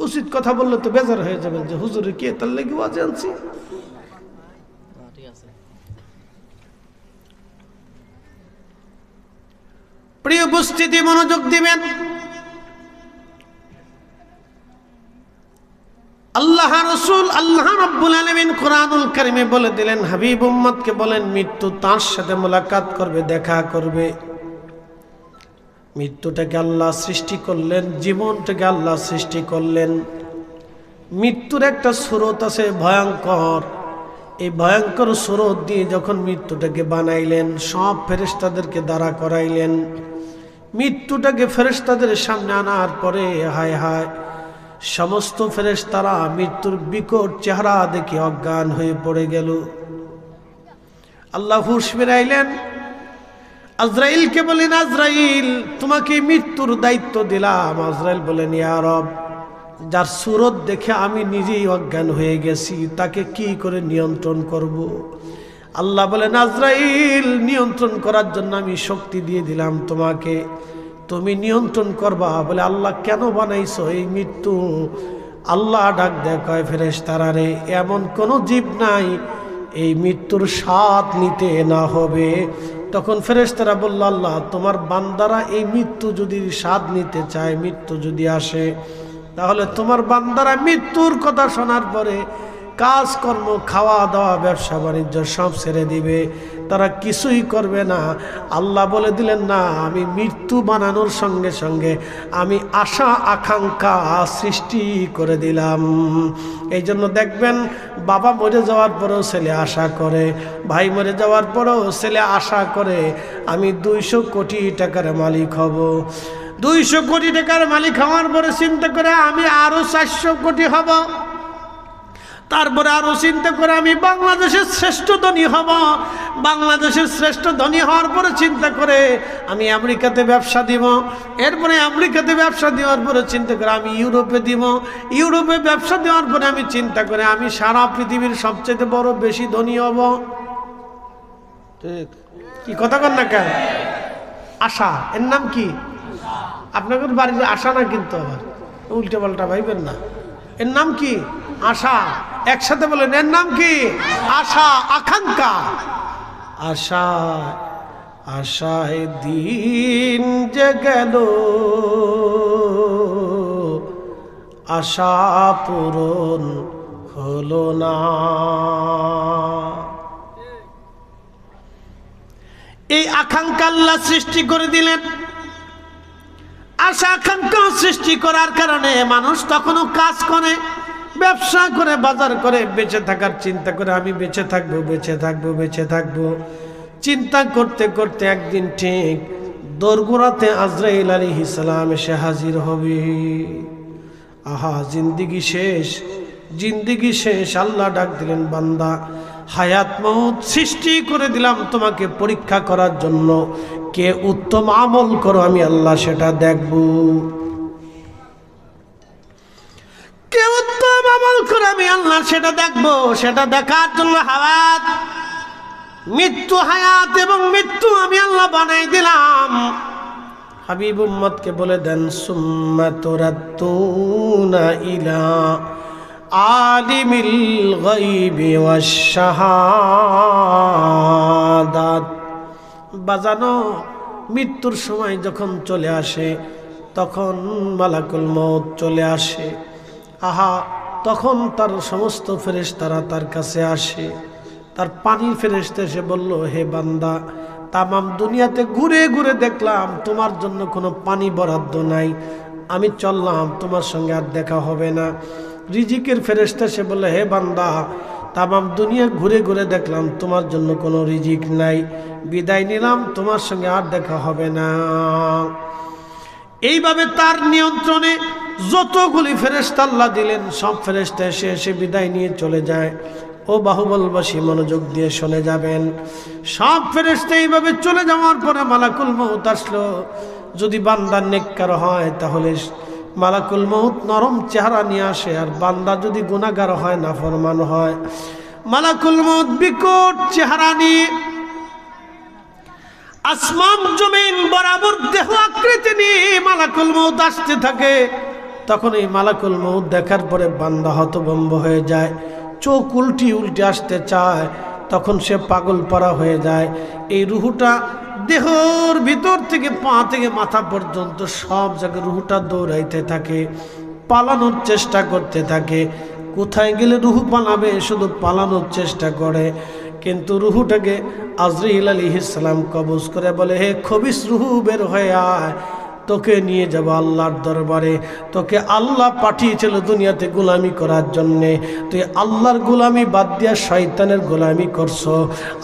উচিত কথা বললে তো বেজার হয়ে যাবেন যে হুজুরে কে তার লেগে ওয়াজ আনছি। প্রিয় উপস্থিতি, মনোযোগ দিবেন। আল্লাহ রাসূল আল্লাহ রাব্বুল আলামিন কোরআনুল কারীমে বলে দিলেন, হাবিব উম্মতকে বলেন মৃত্যু তার সাথে মোলাকাত করবে, দেখা করবে। মৃত্যুটাকে আল্লাহ সৃষ্টি করলেন, জীবনটাকে আল্লাহ সৃষ্টি করলেন। মৃত্যুর একটা স্রোত আছে ভয়ঙ্কর। এই ভয়ঙ্কর স্রোত দিয়ে যখন মৃত্যুটাকে বানাইলেন, সব ফেরেশতাদেরকে দাঁড়া করাইলেন। মৃত্যুটাকে ফেরেশতাদের সামনে আনার পরে হায় হায়, সমস্ত ফেরেশতারা মৃত্যুর বিকট চেহারা দেখে অজ্ঞান হয়ে পড়ে গেল। আল্লাহ হুঁশ ফিরাইলেন, আজরাইলকে বলেন, আজরাইল তোমাকে মৃত্যুর দায়িত্ব দিলাম। আজরাইল বলেন, ইয়া রব, যার সুরত দেখে আমি নিজেই অজ্ঞান হয়ে গেছি তাকে কি করে নিয়ন্ত্রণ করব? আল্লাহ বলেন, আজরাইল নিয়ন্ত্রণ করার জন্য আমি শক্তি দিয়ে দিলাম তোমাকে, তুমি নিয়ন্ত্রণ করবা। বলে, আল্লাহ কেন বানাইছো এই মৃত্যু? আল্লাহ ডাক দেয়, কয় ফেরেশতারা রে, এমন কোন জীব নাই এই মৃত্যুর স্বাদ নিতে না হবে। তখন ফেরেশতারা বলল, আল্লাহ তোমার বান্দারা এই মৃত্যু যদি স্বাদ নিতে চায়, মৃত্যু যদি আসে, তাহলে তোমার বান্দারা মৃত্যুর কথা শোনার পরে কাজকর্ম, খাওয়া দাওয়া, ব্যবসা বাণিজ্য সব ছেড়ে দিবে, তারা কিছুই করবে না। আল্লাহ বলে দিলেন, না, আমি মৃত্যু বানানোর সঙ্গে সঙ্গে আমি আশা আকাঙ্ক্ষা সৃষ্টি করে দিলাম। এই জন্য দেখবেন বাবা মরে যাওয়ার পরেও ছেলে আশা করে, ভাই মরে যাওয়ার পরেও ছেলে আশা করে আমি 200 কোটি টাকার মালিক হব। 200 কোটি টাকার মালিক হওয়ার পরে চিন্তা করে আমি আরো 400 কোটি হব। তারপরে আরো চিন্তা করে আমি বাংলাদেশের শ্রেষ্ঠ ধনী হব। বাংলাদেশের শ্রেষ্ঠ ধনী হওয়ার পরে চিন্তা করে আমি আমেরিকাতে ব্যবসা দিব। এরপরে আমেরিকাতে ব্যবসা দেওয়ার পরে চিন্তা করে আমি ইউরোপে দিব। ইউরোপে ব্যবসা দেওয়ার পরে আমি চিন্তা করে আমি সারা পৃথিবীর সবচেয়ে বড় বেশি ধনী হব। ঠিক কি কথা কন না কেন? আশা, এর নাম কি? আপনাদের বাড়ির আশা না, কিন্তু আবার উল্টে পাল্টা ভাইবেন না। এর নাম কি? আশা। একসাথে বলেন, এর নাম কি? আশা, আকাঙ্ক্ষা। আশা আশায় দিন যে গেল, আশা পূরণ হলো না। এই আকাঙ্ক্ষা আল্লাহ সৃষ্টি করে দিলেন। আশা আকাঙ্ক্ষা সৃষ্টি করার কারণে মানুষ তখনও কাজ করে, ব্যবসা করে, বাজার করে, বেঁচে থাকার চিন্তা করে আমি বেঁচে থাকবো, বেঁচে থাকবো, বেঁচে থাকবো। চিন্তা করতে করতে একদিন ঠিক দোরগোড়াতে আজরাইল আলাইহিস সালাম এসে হাজির হবে। আহা, জিন্দিগি শেষ, জিন্দিগি শেষ। আল্লাহ ডাক দিলেন, বান্দা হায়াত মউত সৃষ্টি করে দিলাম তোমাকে পরীক্ষা করার জন্য। কে উত্তম আমল করো আমি আল্লাহ সেটা দেখব। কে উত্তম আমল করে আমি আল্লাহ সেটা দেখব। সেটা দেখার জন্য হায়াত, মৃত্যু, হায়াত এবং মৃত্যু আমি আল্লাহ বানাই দিলাম। হাবিব উম্মতকে বলে দেন, সুম্মা তুরাদ্দুনা ইলা আলিমিল গায়বি ওয়াশ শাহাদাত। বাজানো, মৃত্যুর সময় যখন চলে আসে তখন মালাকুল মউত চলে আসে। আহা, তখন তার সমস্ত ফেরেশতারা তার কাছে আসে। তার পানির ফেরেশতা এসে বলল, হে বান্দা, তামাম দুনিয়াতে ঘুরে ঘুরে দেখলাম তোমার জন্য কোনো পানি বরাদ্দ নাই, আমি চললাম, তোমার সঙ্গে আর দেখা হবে না। রিজিকের ফেরেশতা সে বলল, হে বান্দা, তামাম দুনিয়া ঘুরে ঘুরে দেখলাম তোমার জন্য কোনো রিজিক নাই, বিদায় নিলাম, তোমার সঙ্গে আর দেখা হবে না। এইভাবে তার নিয়ন্ত্রণে যতগুলি ফেরেশতা আল্লাহ দিলেন, সব ফেরেশতা এসে এসে বিদায় নিয়ে চলে যায়। ও বাহুবলবাসী মনোযোগ দিয়ে শুনে যাবেন। সব ফেরেশতা এইভাবে চলে যাওয়ার পরে মালাকুল মউত আসলো। যদি বান্দা নেককার হয় তাহলে মালাকুল মউত নরম চেহারা নিয়ে আসে, আর বান্দা যদি গুনাহগার হয়, নাফরমান হয়, মালাকুল মউত বিকট চেহারা নিয়ে আসমান জমিন বরাবর দেহ আকৃতি নিয়ে মালাকুল মউত আসতে থাকে। তখন এই মালাকুল মউত দেখার পরে বান্দা হতভম্ব হয়ে যায়, চোখ উল্টি উল্টে আসতে চায়, তখন সে পাগল পারা হয়ে যায়। এই রুহুটা দেহর ভিতর থেকে পা থেকে মাথা পর্যন্ত সব জায়গায় রুহুটা দৌড়াইতে থাকে, পালানোর চেষ্টা করতে থাকে। কোথায় গেলে রুহু পালাবে, শুধু পালানোর চেষ্টা করে। কিন্তু রুহুটাকে আজরাইল আলাইহিস সালাম কবজ করে বলে, হে খবিস রুহু, বের হয়ে আয়, তোকে নিয়ে যাব আল্লাহর দরবারে। তোকে আল্লাহ পাঠিয়েছিল দুনিয়াতে গোলামি করার জন্যে, তুই আল্লাহর গোলামি বাদ দিয়া শয়তানের গোলামি করছো,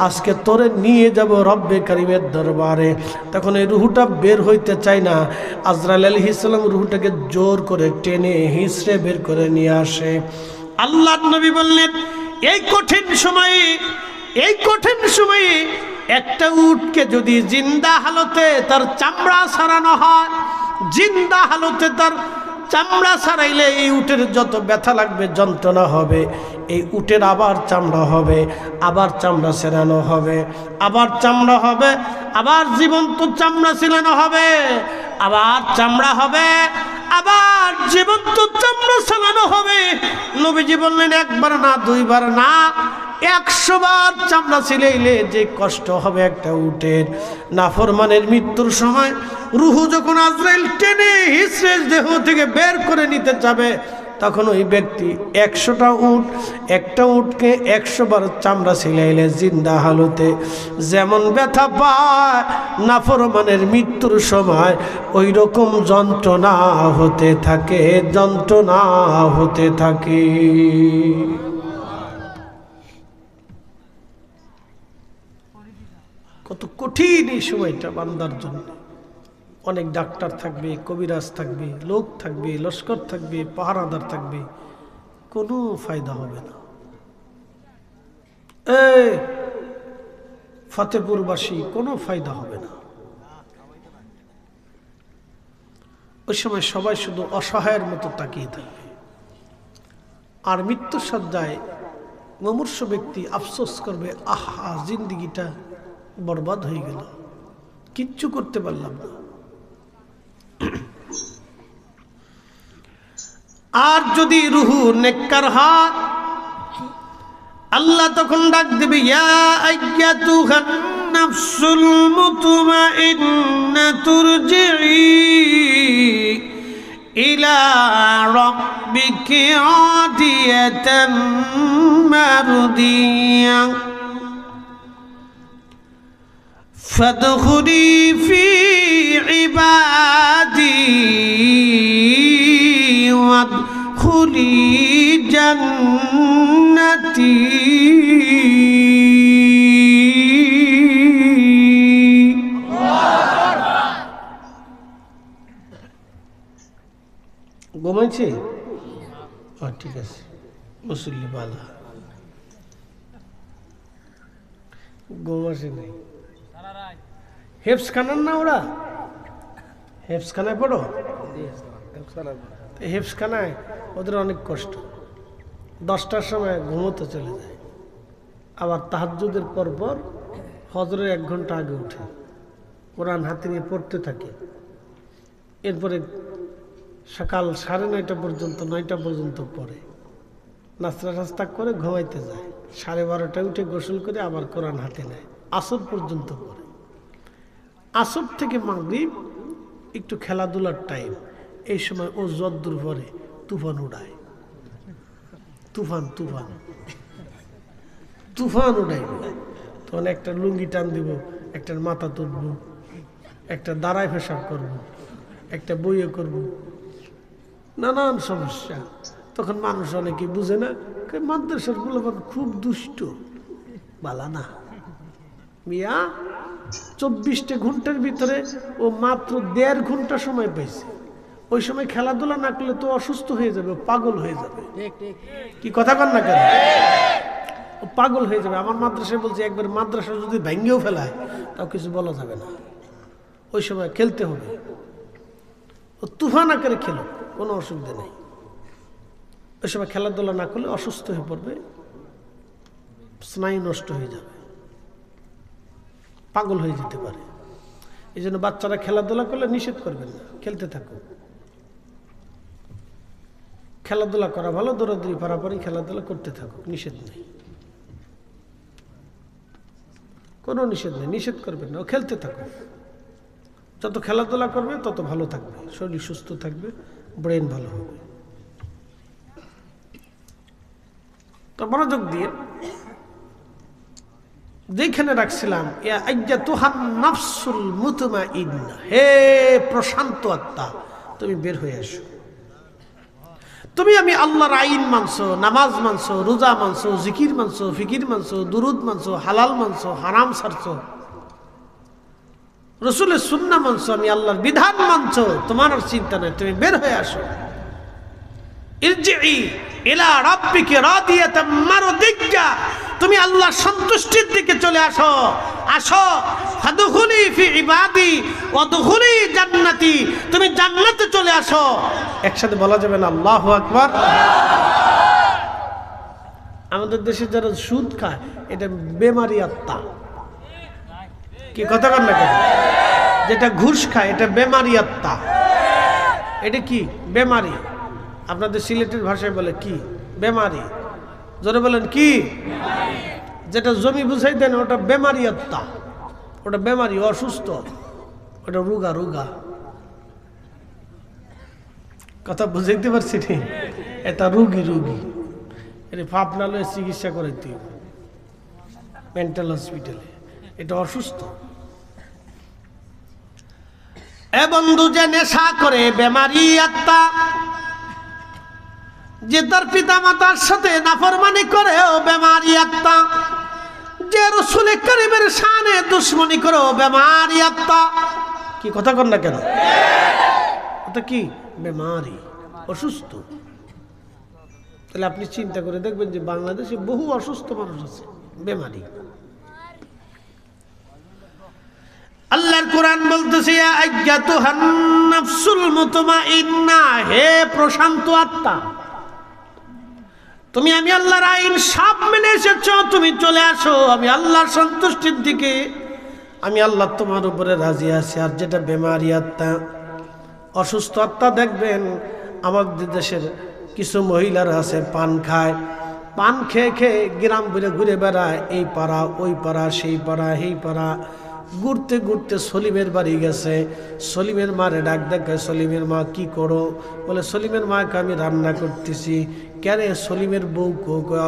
আজকে তোরে নিয়ে যাব রব্বে কারিমের দরবারে। তখন এই রুহুটা বের হইতে চায় না। আজরাইল আলাইহিস সালাম রুহুটাকে জোর করে টেনে হিঁচড়ে বের করে নিয়ে আসে। আল্লাহর নবী বললেন, এই কঠিন সময়ে একটা উটকে যদি জিন্দা হালতে তার চামড়া ছাড়ানো হয়, জিন্দা হালতে তার চামড়া ছাড়াইলে এই উটের যত ব্যথা লাগবে, যন্ত্রণা হবে, এই উটের আবার চামড়া হবে, আবার চামড়া ছেড়ানো হবে, আবার চামড়া হবে, আবার জীবন্ত চামড়া ছিলানো হবে, আবার চামড়া হবে, আবার জীবন্ত চামড়া ছাড়ানো হবে। নবীজি বললেন, একবার না, দুইবার না, 100 বার চামড়া ছিলাইলে যে কষ্ট হবে একটা উটের। নাফরমানের মৃত্যুর সময় রুহু যখন আজরাইল টেনে হিঁচড়ে দেহ থেকে বের করে নিতে যাবে, তখন ওই ব্যক্তি 100টা উট, একটা উটকে 100 বার চামড়া ছিলাইলে জিন্দা হালতে যেমন ব্যথা পায়, নাফরমানের মৃত্যুর সময় ওই রকম যন্ত্রণা হতে থাকে, যন্ত্রণা হতে থাকে। কত কঠিন এই সময়টা বান্দার জন্য। অনেক ডাক্তার থাকবে, কবিরাজ থাকবে, লোক থাকবে, লস্কর থাকবে, পাহারাদার থাকবে, কোনো ফায়দা হবে না। এই ফতেপুরবাসী কোনো ফায়দা হবে না। ওই সময় সবাই শুধু অসহায়ের মতো তাকিয়ে থাকবে, আর মৃত্যুর সজ্জায় মুমূর্ষু ব্যক্তি আফসোস করবে, আহা জিন্দিগিটা বরবাদ হয়ে গেল, কিচ্ছু করতে পারলাম না। আর যদি রুহু নেককার হয়, আল্লাহ তখন ডাক দেবে, ইয়া আইয়াতুহান নাফসুল মুতমাইন্না তুরজিই ইলা রাব্বিকি রাদিয়াতাম মারদিয়া ফাদখুলি ফি ইবাদি ওয়াদখুলি জান্নাতি। ঘুমাইছে? ঠিক আছে, মুসল্লি বালা ঘুমাসে নাই। হেফস খানার না ওরা? হেফস খানায় পড়ো? হেফস খানায় ওদের অনেক কষ্ট। 10টার সময় ঘুমোতে চলে যায়, আবার তাহাজ্জুদের পর ফজরের 1 ঘন্টা আগে উঠে কোরআন হাতে নিয়ে পড়তে থাকে। এরপরে সকাল 9:30 পর্যন্ত 9টা পর্যন্ত পড়ে, নাস্তা টাস্তা করে ঘুমাইতে যায়। 12:30টায় উঠে গোসল করে আবার কোরআন হাতে নেয়, আসর পর্যন্ত পড়ে। আসর থেকে মাগরিব একটু খেলাধুলার টাইম, এই সময় ও যদ্দূর পরে তুফান উড়ায়, তুফান তুফান তুফান উড়াইব। তখন একটা লুঙ্গি টান দিব, একটার মাথা তুলব, একটা দাঁড়ায় পেশাব করব, একটা বইয়ে করব, নানান সমস্যা। তখন মানুষ অনেকে বুঝে না, মাদ্রাসার গুলোবান খুব দুষ্ট, বালা না মিয়া। 24টা ঘন্টার ভিতরে ও মাত্র 1.5 ঘন্টা সময় পাইছে। ওই সময় খেলাধুলা না করলে তো অসুস্থ হয়ে যাবে, পাগল হয়ে যাবে। কি কথা কন না কেন? ও পাগল হয়ে যাবে। আমার মাদ্রাসায় বলছে, একবার মাদ্রাসা যদি ভেঙ্গেও ফেলায় তাও কিছু বলা যাবে না, ওই সময় খেলতে হবে। ও তুফান আকারে খেলো, কোনো অসুবিধা নেই। ওই সময় খেলাধুলা না করলে অসুস্থ হয়ে পড়বে, স্নায়ু নষ্ট হয়ে যাবে, পাগল হয়ে যেতে পারে। এই জন্য বাচ্চারা খেলাধুলা করলে নিষেধ করবেন না, খেলতে থাকুক। খেলাধুলা করা ভালো, দৌড়াদৌড়ি পারাপারি খেলাধুলা করতে থাকুক, নিষেধ নেই, কোনো নিষেধ নেই, নিষেধ করবেন না, ও খেলতে থাকুক। যত খেলাধুলা করবে তত ভালো থাকবে, শরীর সুস্থ থাকবে, ব্রেন ভালো হবে। তো মনোযোগ দিয়ে যেখানে রাখছিলাম, ইয়া আইয়াতুহান নাফসুল মুতমাইন্না, হে প্রশান্ত আত্মা, তুমি বের হয়ে আসো। তুমি আমি আল্লাহর আইন মানছো, নামাজ মানছো, রোজা মানছো, জিকির মানছো, ফিকির মানছো, দুরুদ মানছো, হালাল মানছো, হারাম ছাড়ছো, রাসূলের সুন্নাহ মানছো, আমি আল্লাহর বিধান মানছো, তোমার আর চিন্তা নেই, তুমি বের হয়ে আসো। ইরজিই ইলা রাব্বিকি রাদিয়াতাম মারদিয়া, তুমি আল্লাহর সন্তুষ্টির দিকে চলে আসো। আসো, ফাদখুলি ফি ইবাদি ওয়াদখুলি জান্নাতি, তুমি জান্নাতে চলে আসো। একসাথে বলা যাবে না আল্লাহু আকবার? আমাদের দেশে যারা সুদ খায়, এটা বেমারি আত্মা। কি কথা বল না কেন? যেটা ঘুষ খায়, এটা বেমারি আত্মা। এটা কি বেমারি? আপনাদের সিলেটের ভাষায় বলে কি? বেমারি। জোরে বলেন কি? যেটা জমি বুঝাই দেন, ওটা বেমারি আত্মা, ওটা বেমারি, অসুস্থ, ওটা রোগা রোগা। কথা বুঝাইতে পারছি ঠিক? এটা রুগী রুগী, এটা পাবনা লয়ে চিকিৎসা করাইতে মেন্টাল হসপিটালে, এটা অসুস্থ। এ বন্ধু, যে নেশা করে বেমারি আত্মা, যে তার পিতা মাতার সাথে নাফরমানি করে ও বেমারি আত্মা, যে রাসূল কারীমের শানে দুশমনি করে ও বেমারি আত্মা। কি কথা কন না কেন? এটা কি বেমারি, অসুস্থ। তাহলে আপনি চিন্তা করে দেখবেন যে বাংলাদেশে বহু অসুস্থ মানুষ আছে। বেমারি। আল্লাহর কোরআন বলতেছে ইয়া আইয়াতুহান নাফসুল মুতমাইন্না, হে প্রশান্ত আত্মা, তুমি আমি আল্লাহর আইন সব মেনে এসেছো, তুমি চলে আসো আমি আল্লাহর সন্তুষ্টির দিকে। আমি আল্লাহ তোমার উপরে রাজি আছি। আর যেটা বেমারি আত্মা, অসুস্থ আত্মা, দেখবেন আমাদের দেশের কিছু মহিলারা আছে পান খায়, পান খেয়ে খেয়ে গ্রাম ঘুরে ঘুরে বেড়ায়, এই পাড়া ওই পাড়া, সেই পাড়া এই পাড়া, ঘুরতে ঘুরতে সলিমের বাড়ি গেছে। সলিমের মারে ডাক দেখে, সলিমের মা কি করো? বলে সলিমের মাকে আমি রান্না করতেছি। কেন? সলিমের বউ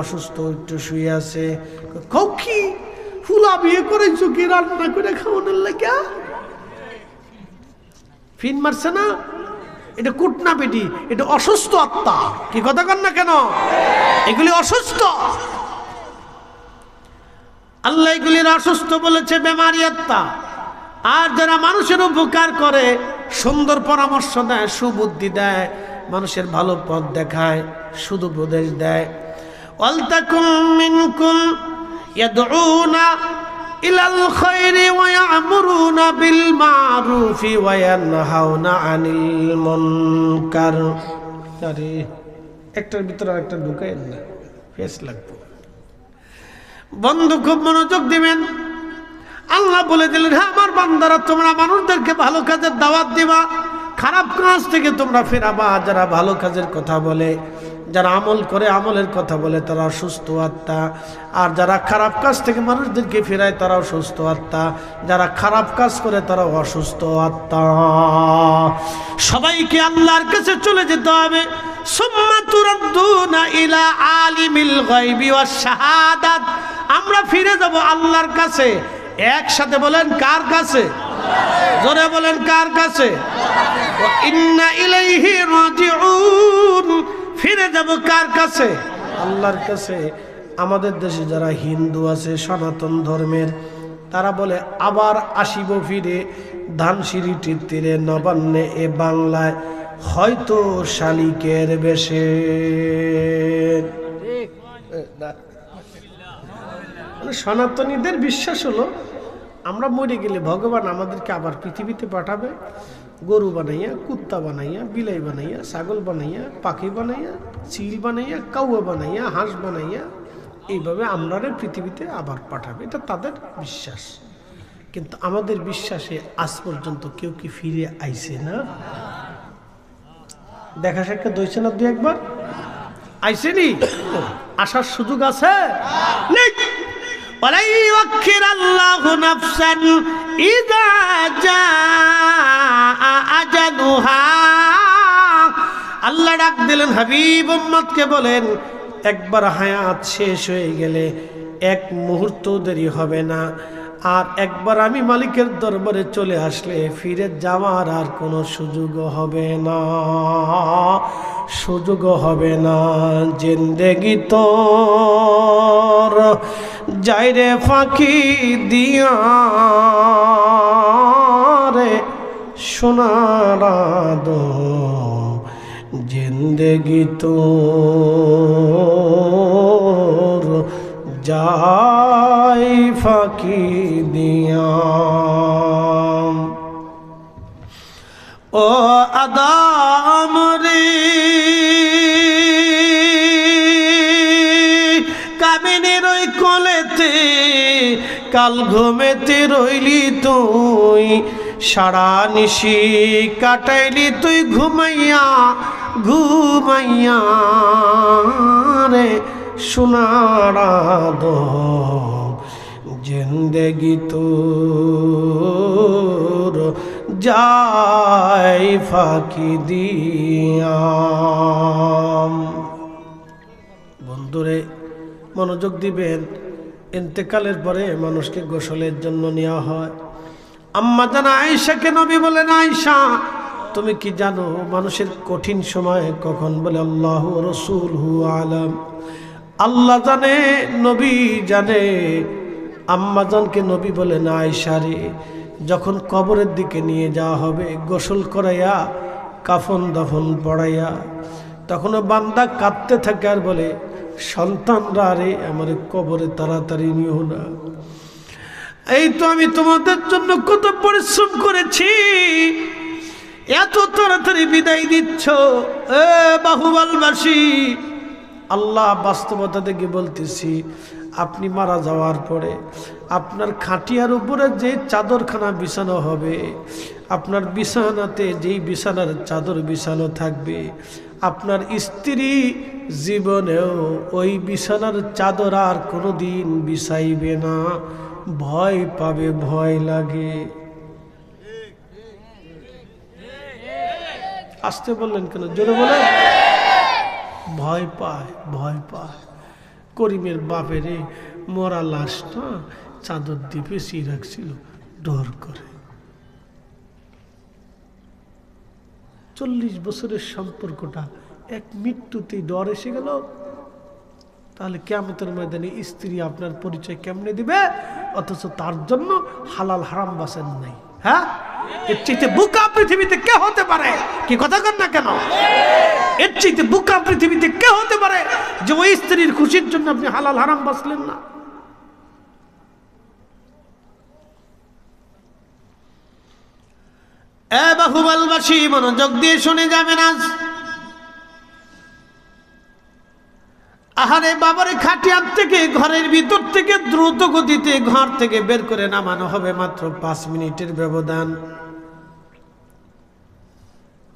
অসুস্থ, একটু শুয়ে আছে। কি ফুলা বিয়ে করেছো কি রান্না করে খাওয়ানোর লাগে? ফিন মারছে না? এটা কুটনা পেটি, এটা অসুস্থ আত্মা। কি কথা কন না কেন? এগুলি অসুস্থ। আল্লাহ এগুলির অসুস্থ বলেছে, বেমারি আত্মা। আর যারা মানুষের উপকার করে, সুন্দর পরামর্শ দেয়, সুবুদ্ধি দেয়, মানুষের ভালো পথ দেখায়, শুধু উপদেশ দেয়। ওয়ালতাকুম মিনকুম ইয়াদউনা ইলাল খায়রি ওয়া ইয়ামুরুনা বিল মারুফি ওয়া ইয়ানহাউনা আনিল মুনকার। আরে একটার ভিতরে আরেকটা ঢুকাই না, ফেস লাগবে। বন্ধু খুব মনোযোগ দিবেন। আল্লাহ বলে দিলেন, হ্যাঁ আমার বান্দারা, তোমরা মানুষদেরকে ভালো কাজের দাওয়াত দিবা, খারাপ কাজ থেকে তোমরা ফেরাবা। যারা ভালো কাজের কথা বলে, যারা আমল করে, আমলের কথা বলে, তারা সুস্থ আত্মা। আর যারা খারাপ কাজ থেকে মানুষদেরকে ফেরায়, তারাও সুস্থ আত্মা। যারা খারাপ কাজ করে, তারাও অসুস্থ আত্মা। সবাইকে আল্লাহর কাছে চলে যেতে হবে। সুম্মা তুরাদ্দুনা ইলা আলিমিল গায়বি ওয়াশ শাহাদাত, আমরা ফিরে যাব আল্লাহর কাছে। একসাথে বলেন, কার কাছে? জোরে বলেন, কার কাছে? ওয়া ইন্না ইলাইহি রাজিউন, ফিরে যাব কার কাছে? আল্লাহর কাছে। আমাদের দেশে যারা হিন্দু আছে, সনাতন ধর্মের, তারা বলে আবার আসিব ফিরে ধানসিঁড়িটির তীরে নবান্নে এ বাংলায়, হয়তো শালিকের বেশে। সনাতনীদের বিশ্বাস হলো, আমরা মরে গেলে ভগবান আমাদেরকে আবার পৃথিবীতে পাঠাবে, গরু বানাইয়া, কুত্তা বানাইয়া, বিলাই বানাইয়া, ছাগল বানাইয়া, পাখি বানাইয়া, চিল বানাইয়া, কাউয়া বানাইয়া, হাঁস বানাইয়া, এইভাবে আমরা পৃথিবীতে আবার পাঠাবে। এটা তাদের বিশ্বাস। কিন্তু আমাদের বিশ্বাসে আজ পর্যন্ত কেউ কি ফিরে আইছে না? দেখা সাক্ষাৎ হয়েছে না? দু একবার আইসেনি? আসার সুযোগ আছে? নেই। আল্লাহ ডাক দিলেন, হাবিব উম্মতকে বলেন, একবার হায়াত শেষ হয়ে গেলে এক মুহূর্ত দেরি হবে না। আর একবার আমি মালিকের দরবারে চলে আসলে ফিরে যাওয়ার আর কোনো সুযোগ হবে না, সুযোগ হবে না। জিন্দেগি তোর যাইরে ফাঁকি দিয়া রে সোনার জিন্দেগি তোর যাই ফাঁকি দিয়া। ও আদম রে কামিনের ওই কোলেতে কাল ঘুমেতে রইলি তুই, সারা নিশি কাটাইলি তুই ঘুমাইয়া ঘুমাইয়া রে সোনারা দো জিন্দেগি তোর যাই ফাঁকি দিয়া। বন্ধুরে মনোযোগ দিবেন। ইন্তেকালের পরে মানুষকে গোসলের জন্য নেওয়া হয়। আম্মা জানা আয়েশাকে নবী বলেন, আয়েশা তুমি কি জানো মানুষের কঠিন সময় কখন? বলে আল্লাহু রাসূলুহু আলাম, আল্লাহ জানে, নবী জানে। আম্মা জানকে নবী বলেন, আয়েশা রে যখন কবরের দিকে নিয়ে যাওয়া হবে, গোসল করাইয়া কাফন দাফন পড়াইয়া, তখনও বান্দা কাঁদতে থাকে আর বলে, সন্তানরা রে আমার কবরে তাড়াতাড়ি নিও না। এই তো আমি তোমাদের জন্য কত পরিশ্রম করেছি, এত তাড়াতাড়ি বিদায় দিচ্ছ। এ বাহুবলবাসী, আল্লাহ বাস্তবতা থেকে বলতেছি, আপনি মারা যাওয়ার পরে আপনার খাটিয়ার উপরে যে চাদরখানা বিছানো হবে, আপনার বিছানাতে যেই বিছানার চাদর বিছানো থাকবে, আপনার স্ত্রী জীবনেও ওই বিছানার চাদর আর কোনোদিন বিছাইবে না, ভয় পাবে, ভয় লাগে। আসতে বললেন কেন? জোরে বলেন। ভয় পায়, ভয় পায়। করিমের বাপেরে মরা লাশটা চাদর দিয়ে পেঁচিয়ে রাখছিল, ডর করে। 40 বছরের সম্পর্কটা এক মৃত্যুতেই ডর এসে গেল। তাহলে কিয়ামতের ময়দানে স্ত্রী আপনার পরিচয় কেমনে দিবে? অথচ তার জন্য হালাল হারাম বাঁচেন নাই। হ্যাঁ, এর চাইতে বুকা পৃথিবীতে কে হতে পারে? কি কথা কর না কেন? এর চাইতে বুকা পৃথিবীতে কে হতে পারে যে ওই স্ত্রীর খুশির জন্য আপনি হালাল হারাম বাঁচলেন না? এ বাহুবলবাসী, মনোযোগ দিয়ে শুনে যাবেন আজ। আহারে বাবারে, খাটিয়ার থেকে ঘরের ভিতর থেকে দ্রুত গতিতে ঘর থেকে বের করে নামানো হবে মাত্র 5 মিনিটের ব্যবধান।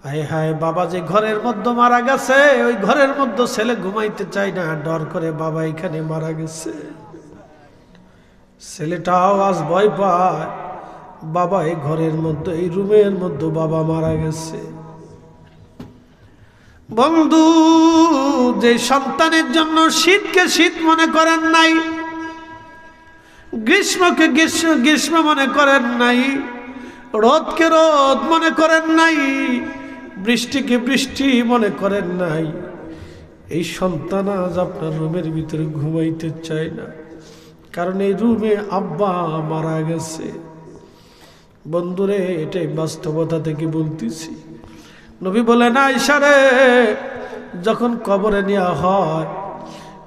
হায় হায়, বাবা যে ঘরের মধ্যে মারা গেছে, ওই ঘরের মধ্যে ছেলে ঘুমাইতে চায় না, ডর করে বাবা এখানে মারা গেছে। ছেলেটাও আজ ভয় পায়, বাবা এই ঘরের মধ্যে, এই রুমের মধ্যে বাবা মারা গেছে। বন্ধু, যে সন্তানের জন্য শীতকে শীত মনে করেন নাই, গ্রীষ্মকে গ্রীষ্ম মনে করেন নাই, রোদকে রোদ মনে করেন নাই, বৃষ্টিকে বৃষ্টি মনে করেন নাই, এই সন্তান আজ আপনার রুমের ভিতরে ঘুমাইতে চায় না, কারণ এই রুমে আব্বা মারা গেছে। বন্ধুরে, এটাই বাস্তবতা থেকে বলতেছি। নবী বলেন, আয়েশা রে, যখন কবরে নেওয়া হয়,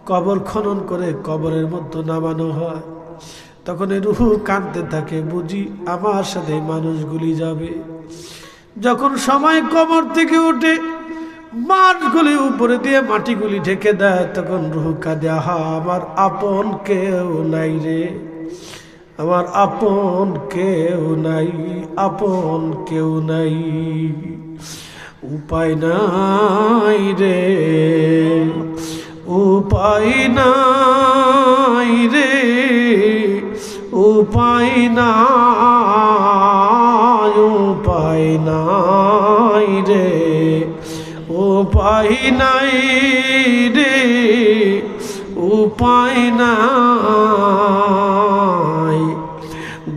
কবর খনন করে কবরের মধ্যে নামানো হয়, তখন এই রূহ কাঁদতে থাকে, বুঝি আমার সাথে মানুষগুলি যাবে। যখন সময় কবর থেকে উঠে মাঠগুলি উপরে দিয়ে মাটিগুলি ঢেকে দেয়, তখন রূহ কাঁদে, আহা আমার আপন কেউ নাই রে, আমার আপন কেউ নাই, আপন কেউ নাই, উপায় নাই রে, উপায় নাই রে, উপায় নাই, উপায় নাই রে, উপায় নাই রে, উপায় নাই।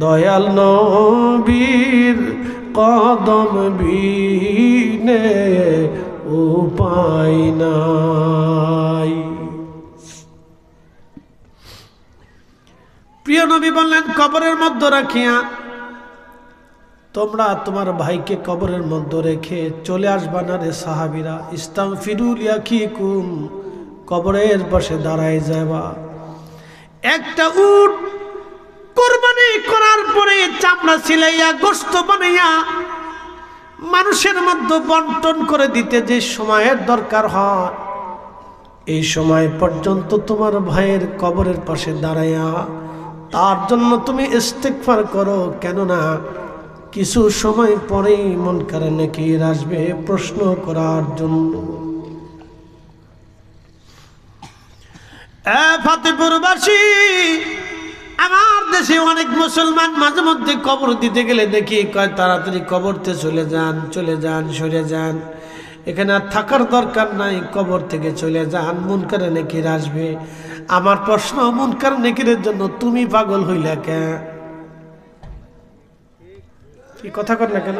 দয়াল নবীর কদম বিনে উপায় নাই। প্রিয় নবী বললেন, কবরের মধ্যে রাখিয়া তোমরা তোমার ভাইকে কবরের মধ্যে রেখে চলে আসবা না রে সাহাবীরা, ইস্তাগফিরু লিআখিকুম, কবরের পাশে দাঁড়ায় যাবা। একটা উট কুরবানি করার পরে চামড়া ছিলাইয়া গোশত বানাইয়া মানুষের মধ্যে বন্টন করে দিতে যে সময়ের দরকার হয়, এই সময় পর্যন্ত তোমার ভাইয়ের কবরের পাশে দাঁড়াইয়া তার জন্য তুমি ইস্তিগফার করো, কেননা কিছু সময় পরেই মুনকার নাকির আসবে প্রশ্ন করার জন্য। ফতেপুরবাসী, আমার দেশে অনেক মুসলমান মাঝে মধ্যে কবর দিতে গেলে দেখি কয় তাড়াতাড়ি কবরতে চলে যান, চলে যান, সরে যান, এখানে আর থাকার দরকার নাই, কবর থেকে চলে যান, মুনকার নাকির আসবে। আমার প্রশ্ন, মুনকার নাকিরের জন্য তুমি পাগল হইলা কেন? কি কথা কর না কেন?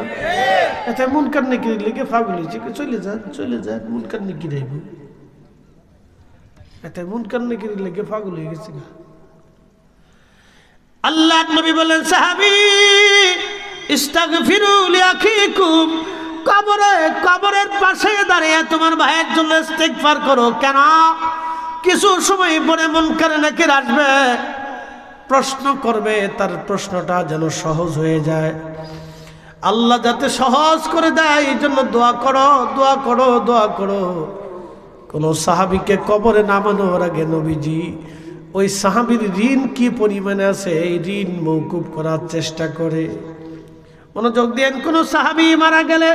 এটা মুনকার নাকির লিখে পাগল হয়েছে, চলে যান, চলে যান, মুনকার নাকির আইব, এটা মুনকার নাকির লিখে পাগল হয়ে গেছে। আল্লাহ নবী বলেন, সাহাবী ইস্তাগফিরু লিআখিকুম, কবরের পাশে দাঁড়িয়ে তোমার ভাইয়ের জন্য ইস্তিগফার করো। কেন? কিছু সময় পরে মুনকার নাকির আসবে, প্রশ্ন করবে, তার প্রশ্নটা যেন সহজ হয়ে যায়। আল্লাহ যাতে সহজ করে দেয় এই জন্য দোয়া করো, দোয়া করো, দোয়া করো। কোন সাহাবীকে কবরে নামানোর আগে নবীজি ওই সাহাবীর ঋণ কি পরিমাণে আছে এই ঋণ মওকুফ করার চেষ্টা করে। মনোযোগ দেন, কোন সাহাবী মারা গেলে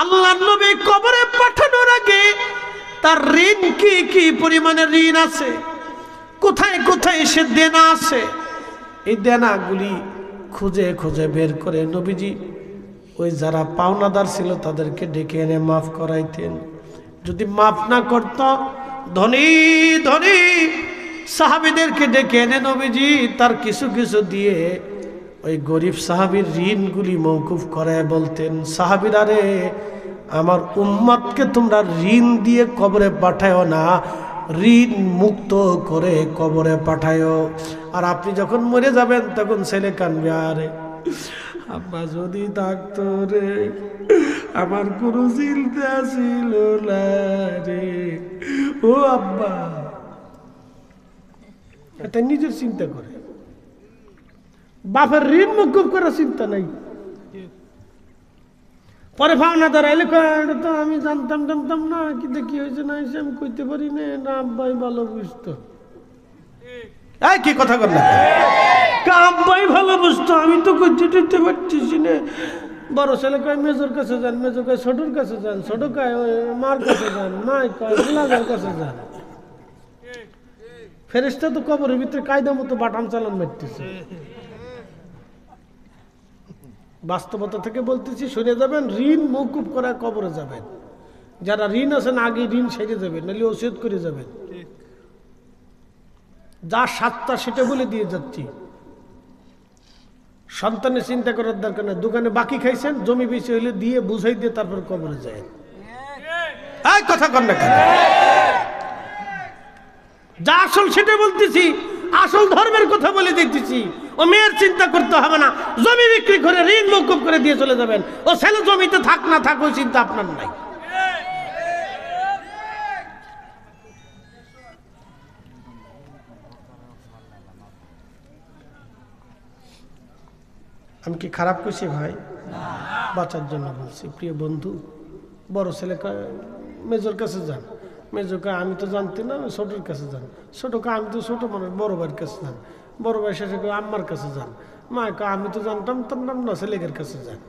আল্লাহর নবী কবরে পাঠানোর আগে তার ঋণ কি কি পরিমাণে ঋণ আছে, কোথায় কোথায় সে দেনা আছে, এই দেনাগুলি খুঁজে খুঁজে বের করে নবীজি ওই যারা পাওনাদার ছিল তাদেরকে ডেকে এনে মাফ করাইতেন। যদি মাফ না করত ধনী ধনী সাহাবীদেরকে ডেকে এনে নবীজি তার কিছু কিছু দিয়ে ওই গরিব সাহাবীর ঋণগুলি মওকুফ করায় বলতেন, সাহাবীরা রে, আমার উম্মতকে তোমরা ঋণ দিয়ে কবরে পাঠায়ো না, ঋণ মুক্ত করে কবরে পাঠায়ো। আর আপনি যখন মরে যাবেন তখন ছেলে কানবে, আরে আব্বা যদি থাকতো রে, আমার কোনো চিন্তা ছিল না রে, ও আব্বা। এটা নিজের চিন্তা করে, বাপের ঋণ মওকুফ করার চিন্তা নাই। পরে ভাবনা দাঁড়াইলে তো আমি জানতাম না, কিন্তু কি হয়েছে না হয়েছে আমি কইতে পারি না, আব্বাই ভালো বুঝতো। কি কথা কর না, আব্বাই ভালো বুঝতো, আমি তো কইতে পারতেছি না। বড় ছেলে কয় মেজোর কাছে যান, মেজো কয় ছোটর কাছে যান, ছোট কয় মার কাছে যান, মাই কয় গুলাগের কাছে যান। ফেরেশতা তো কবরের ভিতরে কায়দা মতো বাটাম চালান মারতেছে। বাস্তবতা থেকে বলতেছি, শুনে যাবেন, ঋণ মওকুফ করা কবরে যাবেন। যারা ঋণ আছেন আগে ঋণ সেরে যাবেন, নাহলে ওসিয়ত করে যাবেন। যা সাতটা সেটা বলে দিয়ে যাচ্ছি। সন্তানের চিন্তা করার দরকার নেই, দোকানে বাকি খাইছেন, জমি বেশি হইলে দিয়ে বুঝাই দিয়ে তারপর কবরে যায়। কথা কর না কেন? যা আসল সেটা বলতেছি, আসল ধর্মের কথা বলে দিতেছি। ও মেয়ের চিন্তা করতে হবে না, জমি বিক্রি করে ঋণ মওকুফ করে দিয়ে চলে যাবেন। ও ছেলে জমিতে থাক না থাক ওই চিন্তা আপনার নাই। আমি কি খারাপ করছি ভাই? বাঁচার জন্য বলছি। প্রিয় বন্ধু, বড় ছেলে মেজোর কাছে যান, মেজো কয় আমি তো জানতি না, ছোটোর কাছে যান, ছোটো কয় আমি তো ছোটো মানুষ, বড় ভাইয়ের কাছে যান, বড় ভাই শেষে কয় আম্মার কাছে যান, মা কয় আমি তো জানতাম না, ছেলেদের কাছে যান।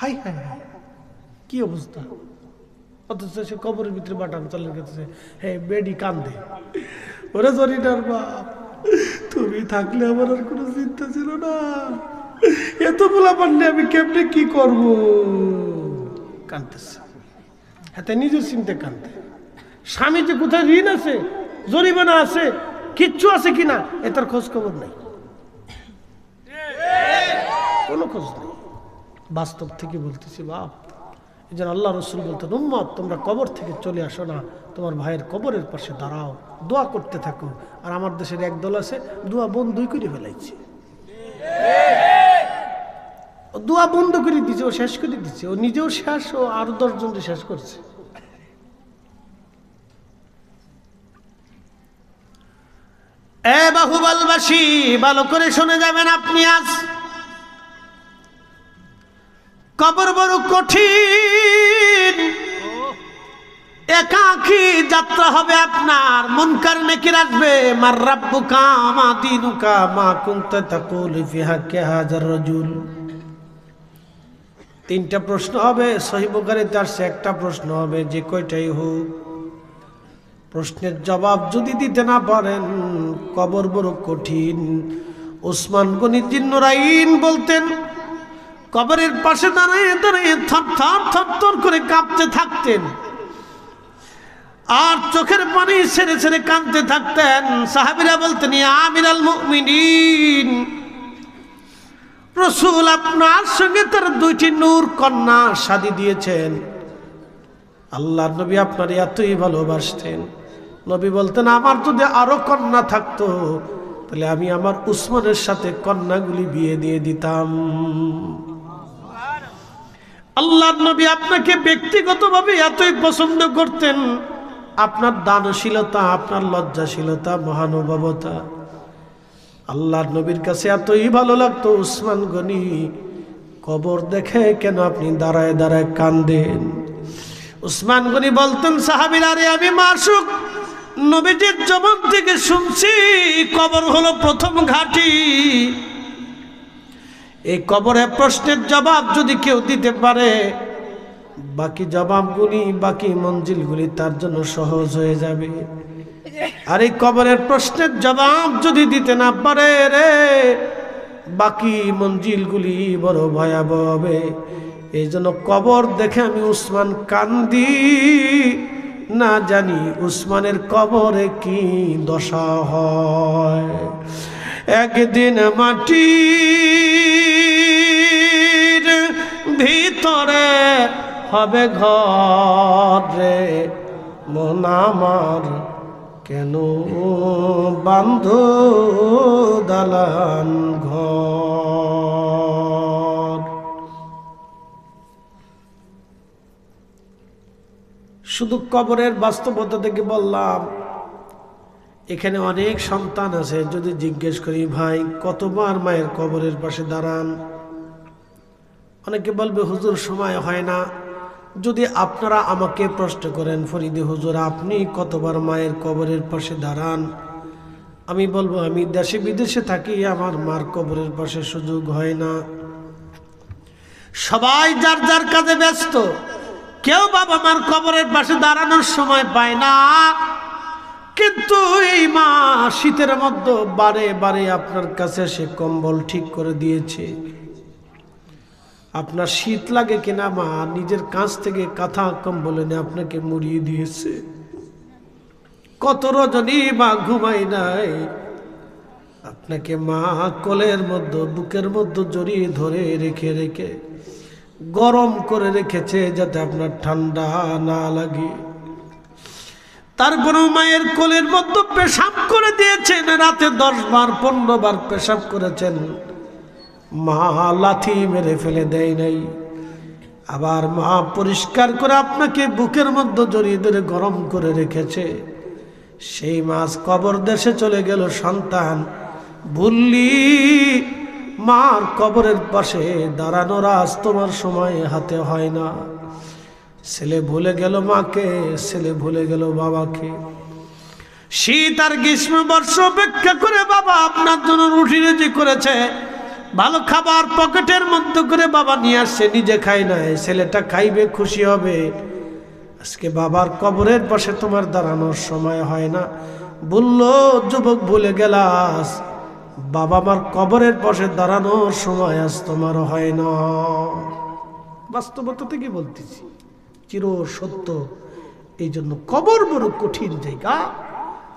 হাই হাই হাই, কি অবস্থা! অথচ সে কবরের ভিতরে বাটাম চালের কাছে, হে বেডি কান্দে, ওরে জরিনার বাপ, তুমি থাকলে আমার আর কোনো চিন্তা ছিল না, এত বলা পারলে আমি কেমনে কি করবো, কান্দতেছে। হাতে নিজের চিন্তা কান্দে। স্বামী যে কোথায় ঋণ আছে, জরিমানা আছে, কিচ্ছু আছে কিনা এটার খোঁজ খবর নেই, কোনো খোঁজ নেই। বাস্তব থেকে বলতেছি বাপ, এই জন্য আল্লাহ রসুল বলতেন, উম্মত তোমরা কবর থেকে চলে আসো না, তোমার ভাইয়ের কবরের পাশে দাঁড়াও, দোয়া করতে থাকো। আর আমার দেশের একদল আছে দোয়া বন্ধই করে ফেলাইছে, দোয়া বন্ধ করে দিচ্ছে, ও শেষ করে দিচ্ছে, ও নিজেও শেষ, ও আরো 10 জনকে শেষ করছে। বাহুবলবাসী ভালো করে শুনে যাবেন, আপনি আজ কবর বড় কঠিন, একাকী যাত্রা হবে আপনার। মুনকার নাকির আসবে, মার রাব্বুকা মা দীনুকা মা কুনতা তাকুলু ফি হাক্কি হাযার রাজুল। 3টা প্রশ্ন হবে, সহিহ বুখারীতে আসছে। একটা প্রশ্ন হবে, যে কয়টাই হোক, প্রশ্নের জবাব যদি দিতে না পারেন কবর বড় কঠিন। উসমান গনি জিন্নুরাইন বলতেন, কবরের পাশে দাঁড়িয়ে দাঁড়িয়ে থর করে কাঁপতে থাকতেন, আর চোখের পানি ছেড়ে ছেড়ে কাঁদতে থাকতেন। সাহাবীরা বলতেন, ইয়া আমিরাল মুমিনিন, রাসূল আপনার সঙ্গে তার 2টি নূর কন্যা শাদী দিয়েছেন, আল্লাহর নবী আপনার এতই ভালোবাসতেন। নবী বলতেন, আমার যদি আরো কন্যা থাকতো তাহলে আমি আমার উসমানের সাথে কন্যাগুলি বিয়ে দিয়ে দিতাম। আল্লাহর নবী আপনাকে ব্যক্তিগতভাবে এতই পছন্দ করতেন, আপনার দানশীলতা, আপনার লজ্জাশীলতা, মহানুভবতা আল্লাহর নবীর কাছে এতই ভালো লাগতো। উসমান গনি কবর দেখে কেন আপনি দাঁড়ায় দাঁড়ায় কান্দেন? উসমান গনি বলতেন, সাহাবীরা রে, আমি মাসুক নবীজির জবান থেকে শুনছি কবর হলো প্রথম ঘাঁটি। এই কবরে প্রশ্নের জবাব যদি কেউ দিতে পারে, বাকি জবাবগুলি, বাকি মঞ্জিলগুলি তার জন্য সহজ হয়ে যাবে। আর এই কবরের প্রশ্নের জবাব যদি দিতে না পারে রে, বাকি মঞ্জিলগুলি বড় ভয়াবহ হবে। এই জন্য কবর দেখে আমি উসমান কান্দি, না জানি উসমানের কবরে কি দশা হয়। একদিন মাটির ভিতরে হবে ঘর রে, মন আমার কেন বান্ধ দালান ঘর। শুধু কবরের বাস্তবতা থেকে বললাম। এখানে অনেক সন্তান আছে, যদি জিজ্ঞেস করি ভাই কতবার মায়ের কবরের পাশে দাঁড়ান, অনেকে বলবে হুজুর সময় হয় না। যদি আপনারা আমাকে প্রশ্ন করেন, ফরিদে হুজুর আপনি কতবার মায়ের কবরের পাশে দাঁড়ান, আমি বলবো আমি দেশে বিদেশে থাকি, আমার মার কবরের পাশে সুযোগ হয় না। সবাই যার যার কাজে ব্যস্ত, কেউ বাবা মার কবরের পাশে দাঁড়ানোর সময় পায় না। কিন্তু এই মা শীতের মধ্যে বারে বারে আপনার কাছে সে কম্বল ঠিক করে দিয়েছে। আপনার শীত লাগে কিনা মা নিজের কাছ থেকে কাঁথা কম্বল এনে আপনাকে মুড়িয়ে দিয়েছে। কত রজনী মা ঘুমাই নাই, আপনাকে মা কোলের মধ্যে, বুকের মধ্যে জড়িয়ে ধরে রেখে রেখে গরম করে রেখেছে যাতে আপনার ঠান্ডা না লাগে। তারপরেও মায়ের কোলের মধ্যে পেশাব করে দিয়েছেন, রাতে 10 বার 15 বার পেশাব করেছেন, মা লাথি মেরে ফেলে দেয় নাই। আবার মা পরিষ্কার করে আপনাকে বুকের মধ্যে জড়িয়ে ধরে গরম করে রেখেছে। সেই মাছ কবর দেশে চলে গেল সন্তান, ভুললি মার কবরের পাশে দাঁড়ানোর আজ তোমার সময় হাতে হয় না। ছেলে ভুলে গেল মাকে, ছেলে ভুলে গেল বাবাকে। শীত আর গ্রীষ্ম বর্ষ অপেক্ষা করে বাবা আপনার জন্য রুটি রুজি করেছে, ভালো খাবার পকেটের মধ্যে করে বাবা নিয়ে আসছে, নিজে খায় নাই, ছেলেটা খাইবে, খুশি হবে। আজকে বাবার কবরের পাশে তোমার দাঁড়ানোর সময় হয় না। বললো যুবক ভুলে গেলাস, বাবা মার কবরের পাশে দাঁড়ানোর সময় আজ তোমার হয় না। বাস্তবতা থেকে বলতেছি, চির সত্য। এই জন্য কবর বড় কঠিন জায়গা,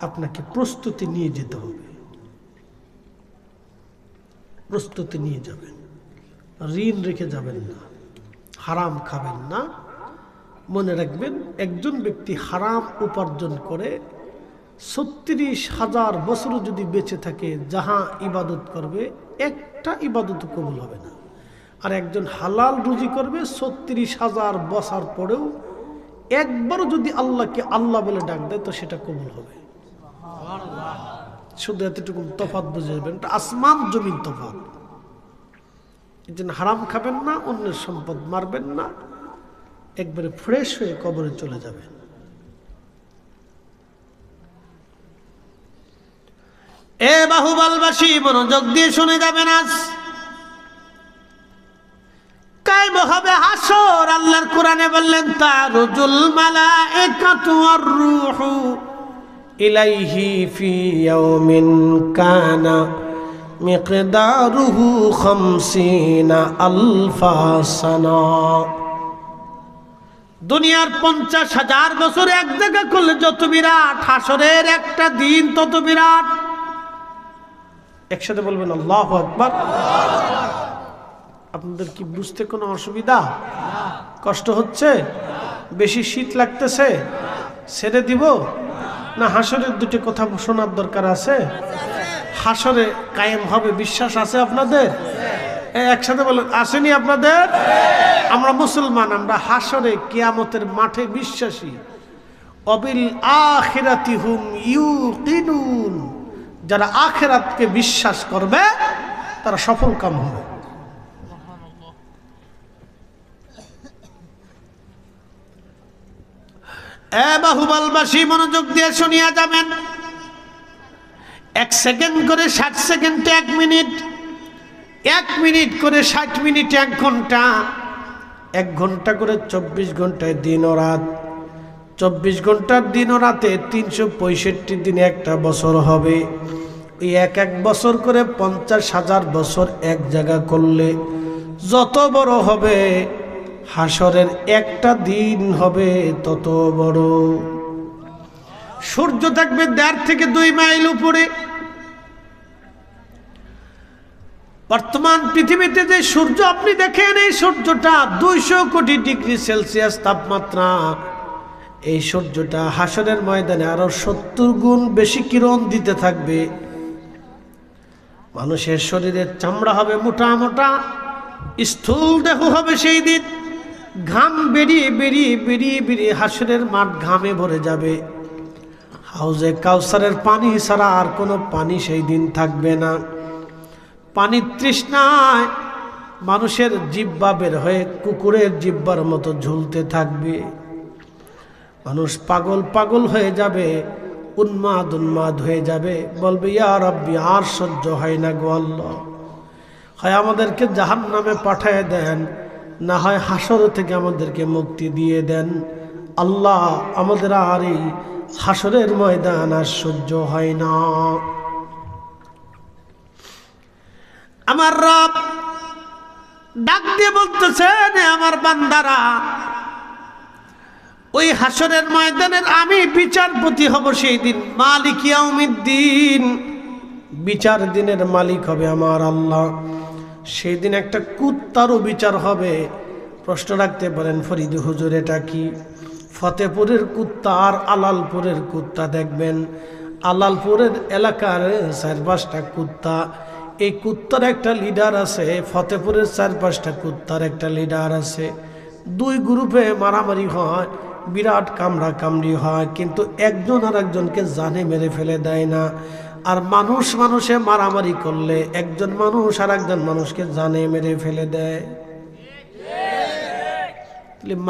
আপনাকে প্রস্তুতি নিয়ে যেতে হবে, প্রস্তুতি নিয়ে যাবেন। ঋণ রেখে যাবেন না, হারাম খাবেন না। মনে রাখবেন, একজন ব্যক্তি হারাম উপার্জন করে 36,000 বছর যদি বেঁচে থাকে, যাহা ইবাদত করবে একটা ইবাদত কবুল হবে না। আর একজন হালাল রুজি করবে 36,000 বছর পরেও একবারও যদি আল্লাহকে আল্লাহ বলে ডাক দেয় তো সেটা কবুল হবে। শুধু এতটুকু তফাৎ বুঝে যাবেন, এটা আসমান জমিন তফাৎ। এই জন্য হারাম খাবেন না, অন্যের সম্পদ মারবেন না, একবারে ফ্রেশ হয়ে কবরে চলে যাবেন। এ বাহুবলবাসী মনোযোগ দিয়ে শুনে যাবেন, আজ কায়েম হবে হাসর। আল্লাহর কোরআনে বললেন, তারুজুল মালায়েকাতু ওয়ার রূহু ইলাইহি ফি ইয়াউমিন কানা মিকদারুহু 50,000 সানা। দুনিয়ার 50,000 বছর এক জায়গা করলে যত বিরাট, হাসরের একটা দিন তত বিরাট। একসাথে বলবেন আল্লাহু আকবার। আপনাদের কি বুঝতে কোনো অসুবিধা, কষ্ট হচ্ছে, বেশি শীত লাগতেছে, ছেড়ে দিব না? হাসরের দুটি কথা শোনার দরকার আছে। হাসরে কায়েম হবে বিশ্বাস আছে আপনাদের? একসাথে বলেন, আসেনি আপনাদের? আমরা মুসলমান, আমরা হাসরে কিয়ামতের মাঠে বিশ্বাসী। অবিল আখিরাতি হুম ইউকিনুন, যারা আখিরাতকে বিশ্বাস করবে তারা সফল কাম হবে। বাহুবলবাসী মনোযোগ দিয়ে শুনিয়া যাবেন। 1 সেকেন্ড করে 60 সেকেন্ডে 1 মিনিট, 1 মিনিট করে 60 মিনিটে 1 ঘন্টা, 1 ঘন্টা করে 24 ঘন্টায় দিন ও রাত, 24 ঘন্টার দিন ও রাতে 365 দিনে একটা বছর হবে। এই এক বছর করে 50,000 বছর এক জায়গা করলে যত বড় হবে, হাসরের একটা দিন হবে তত বড়। সূর্য থাকবে 1.5 থেকে 2 মাইল উপরে। বর্তমান পৃথিবীতে যে সূর্য আপনি দেখেন, এই সূর্যটা 200 কোটি ডিগ্রি সেলসিয়াস তাপমাত্রা। এই সূর্যটা হাসরের ময়দানে আরো 70 গুণ বেশি কিরণ দিতে থাকবে। মানুষের শরীরের চামড়া হবে মোটা মোটা, স্থূল দেহ হবে। সেই দিন ঘাম বেরিয়ে বেরিয়ে বেরিয়ে বেরিয়ে হাসরের মাঠ ঘামে ভরে যাবে। হাউজে কাউসারের পানি ছাড়া আর কোনো পানি সেই দিন থাকবে না। পানির তৃষ্ণায় মানুষের জিহ্বা বের হয়ে কুকুরের জিহ্বার মতো ঝুলতে থাকবে। মানুষ পাগল পাগল হয়ে যাবে, উন্মাদ উন্মাদ হয়ে যাবে, বলবে ইয়া রাব্বি, আর সহ্য হয় না গো আল্লাহ, হয় আমাদেরকে জাহান্নামে পাঠায় দেন, না হয় হাসর থেকে আমাদেরকে মুক্তি দিয়ে দেন। আল্লাহ, আমাদের আর এই হাসরের ময়দান আর সহ্য হয় না। আমার রব ডাক দিয়ে বলতেছেন, আমার বান্দারা, ওই হাসরের ময়দানের আমি বিচারপতি হব সেই দিন। মালিক ইয়াউমিদ্দিন, বিচার দিনের মালিক হবে আমার আল্লাহ। সেই দিন একটা কুত্তারও বিচার হবে। প্রশ্ন রাখতে পারেন, ফরিদ হুজুর এটা কি? ফতেপুরের কুত্তা আর আলালপুরের কুত্তা দেখবেন। আলালপুরের এলাকার 4-5টা কুত্তা, এই কুত্তার একটা লিডার আছে। ফতেপুরের 4-5টা কুত্তার একটা লিডার আছে। 2 গ্রুপে মারামারি হয়, বিরাট কামড়া কামড়ি হয়, কিন্তু একজন আর একজনকে জানে মেরে ফেলে দেয় না। আর মানুষ মানুষে মারামারি করলে একজন মানুষ আর একজন মানুষকে জানে মেরে ফেলে দেয়।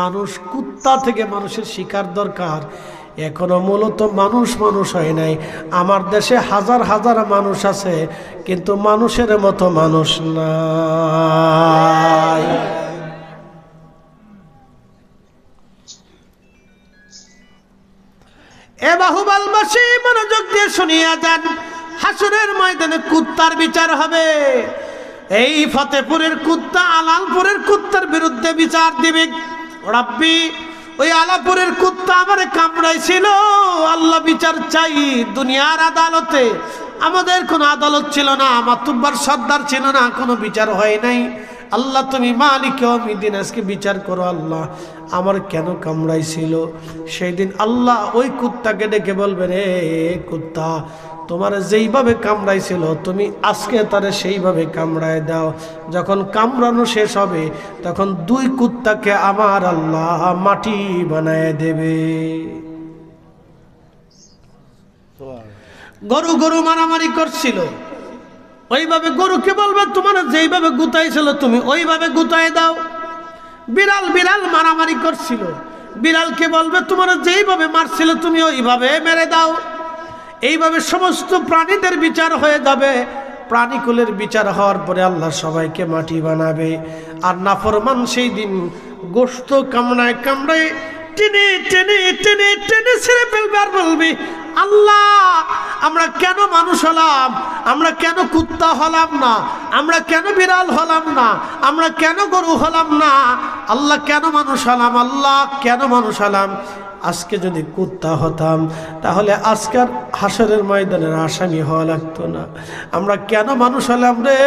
মানুষ, কুত্তা থেকে মানুষের শিকার দরকার। এখনো মূলত মানুষ মানুষ হয় নাই। আমার দেশে হাজার হাজার মানুষ আছে, কিন্তু মানুষের মতো মানুষ নাই। এ বাহুবলবাসী মনোযোগ দিয়ে শুনিয়া যান। হাসরের ময়দানে কুত্তার বিচার হবে। এই ফতেপুরের কুত্তা আলালপুরের কুত্তার বিরুদ্ধে বিচার দিবে। রাব্বি, ওই আলাপুরের কুত্তা আমারে কামড়াইছিল, আল্লাহ বিচার চাই। দুনিয়ার আদালতে আমাদের কোনো আদালত ছিল না, মাতুব্বার সর্দার ছিল না, কোনো বিচার হয় নাই। আল্লাহ, তুমি মালিক ইয়াউমিদ্দিন, আজকে বিচার করো। আল্লাহ, আমার কেন কামড়াইছিল? সেই দিন আল্লাহ ওই কুত্তাকে ডেকে বলবেন, হে কুত্তা, তোমার যেইভাবে কামড়াইছিল তুমি আজকে তারে সেইভাবে কামড়ায় দাও। যখন কামড়ানো শেষ হবে তখন 2 কুত্তাকে আমার আল্লাহ মাটি বানায় দেবে। গরু গরু মারামারি করছিল, ওইভাবে গরুকে বলবে তোমার যেইভাবে গুতাইছিল তুমি ওইভাবে গুতায় দাও। বিড়াল বিড়াল মারামারি করছিল, বিড়ালকে বলবে তোমার যেইভাবে মারছিল তুমি ওইভাবে মেরে দাও। এইভাবে সমস্ত প্রাণীদের বিচার হয়ে যাবে। প্রাণীকুলের বিচার হওয়ার পরে আল্লাহ সবাইকে মাটি বানাবে। আর নাফরমান সেই দিন গোশত কামড়ায় কামড়ায় টেনে টেনে টেনে টেনে ছেড়ে ফেলবে আর বলবে, আল্লাহ, আমরা কেন মানুষ হলাম? আমরা কেন কুত্তা হলাম না? আমরা কেন বিড়াল হলাম না? আমরা কেন গরু হলাম না? আল্লাহ, কেন মানুষ হলাম? আল্লাহ, কেন মানুষ হলাম? আজকে যদি কুত্তা হতাম তাহলে আজকের হাসরের ময়দানের আসামি হওয়া লাগতো না। আমরা কেন মানুষ হলাম রে?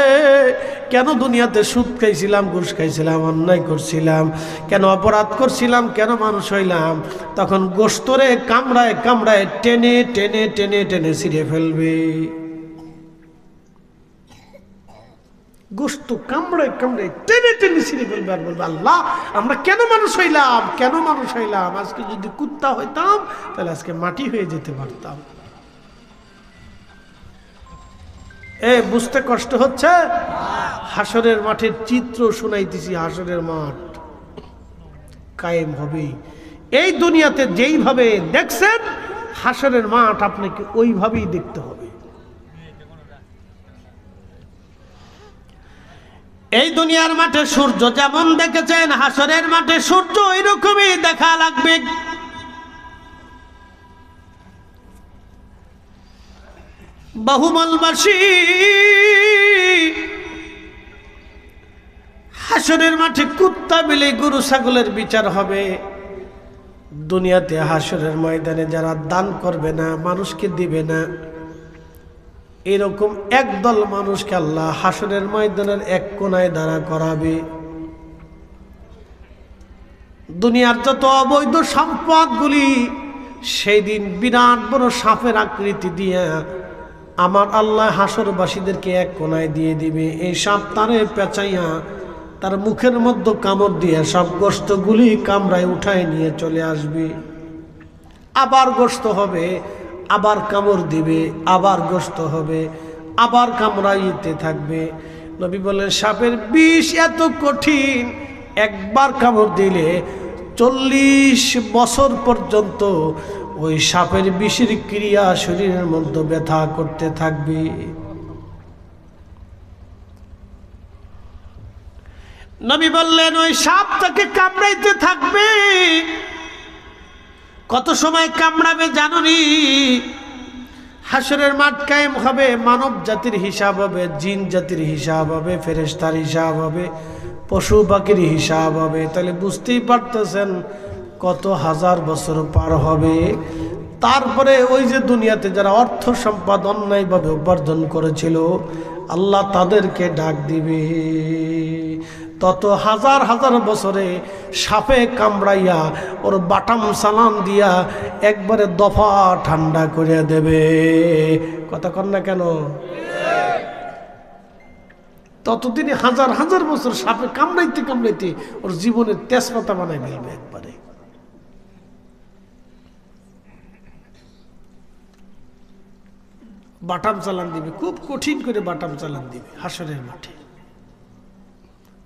কেন দুনিয়াতে সুদ খাইছিলাম, ঘুষ খাইছিলাম, অন্যায় করছিলাম, কেন অপরাধ করছিলাম, কেন মানুষ হইলাম? তখন গোশতরে কামড়ায় কামড়ায় টেনে টেনে টেনে টেনে ছিঁড়ে ফেলবে। গোস্ত কামড়ায় কামড়ায় টেনে টেনে ছিঁড়ে ফেলবে আর বলবে আল্লাহ আমরা কেন মানুষ হইলাম, কেন মানুষ হইলাম? আজকে যদি কুত্তা হইতাম তাহলে আজকে মাটি হয়ে যেতে পারতাম। বুঝতে কষ্ট হচ্ছে? হাসরের মাঠের চিত্র শোনাইতেছি। হাসরের মাঠ কায়েম হবে এই দুনিয়াতে যেইভাবে দেখছেন, হাসরের মাঠ আপনাকে ওইভাবেই দেখতে হবে। এই দুনিয়ার মাঠে সূর্য যেমন দেখেছেন, হাসরের মাঠে সূর্য এরকমই দেখা লাগবে। বহুমলবাসী হাসরের মাঠে কুত্তা বিলাই গরু ছাগলের বিচার হবে। দুনিয়াতে হাসরের ময়দানে যারা দান করবে না, মানুষকে দিবে না, এরকম একদল মানুষকে আল্লাহ হাসরের ময়দানের এক কোনায় দাঁড়া করাবে। দুনিয়ার যত অবৈধ সম্পদগুলি সেই দিন বিরাট বড় সাপের আকৃতি দিয়ে আমার আল্লাহ হাসরবাসীদেরকে এক কোনায় দিয়ে দিবে। এই সাপ তারে পেঁচাইয়া তার মুখের মধ্যে কামড় দিয়ে সব গোশতগুলি কামড়ায় উঠায় নিয়ে চলে আসবে। আবার গোশত হবে, আবার কামড় দিবে, আবার গোশত হবে, আবার কামড়াইতে থাকবে। নবী বলেন সাপের বিষ এত কঠিন, একবার কামড় দিলে 40 বছর পর্যন্ত ওই সাপের বিষের ক্রিয়া শরীরের মধ্যে ব্যথা করতে থাকবে। নবী বললেন ওই সাপ তাকে কামড়াইতে থাকবে। কত সময় কামড়াবে জানুনি? হাসরের মাঠ কায়েম হবে, মানব জাতির হিসাব হবে, জিন জাতির হিসাব হবে, ফেরেশতার হিসাব হবে, পশু পাখির হিসাব হবে। তাহলে বুঝতেই পারতেছেন কত হাজার বছর পার হবে। তারপরে ওই যে দুনিয়াতে যারা অর্থ সম্পদ অন্যায়ভাবে উপার্জন করেছিল, আল্লাহ তাদেরকে ডাক দিবে। তত হাজার হাজার বছরে সাপে কামড়াইয়া ওর বাটাম সালান দিয়া একবারে দফা ঠান্ডা করে দেবে। কথা কন না কেন? ততদিনে হাজার হাজার বছর সাপে কামড়াইতে কামড়াইতে ওর জীবনের তেজপাতা বানাই ফেলবে একবারে। বাটাম চালান দিবে, খুব কঠিন করে বাটাম চালান দিবে হাসরের মাঠে।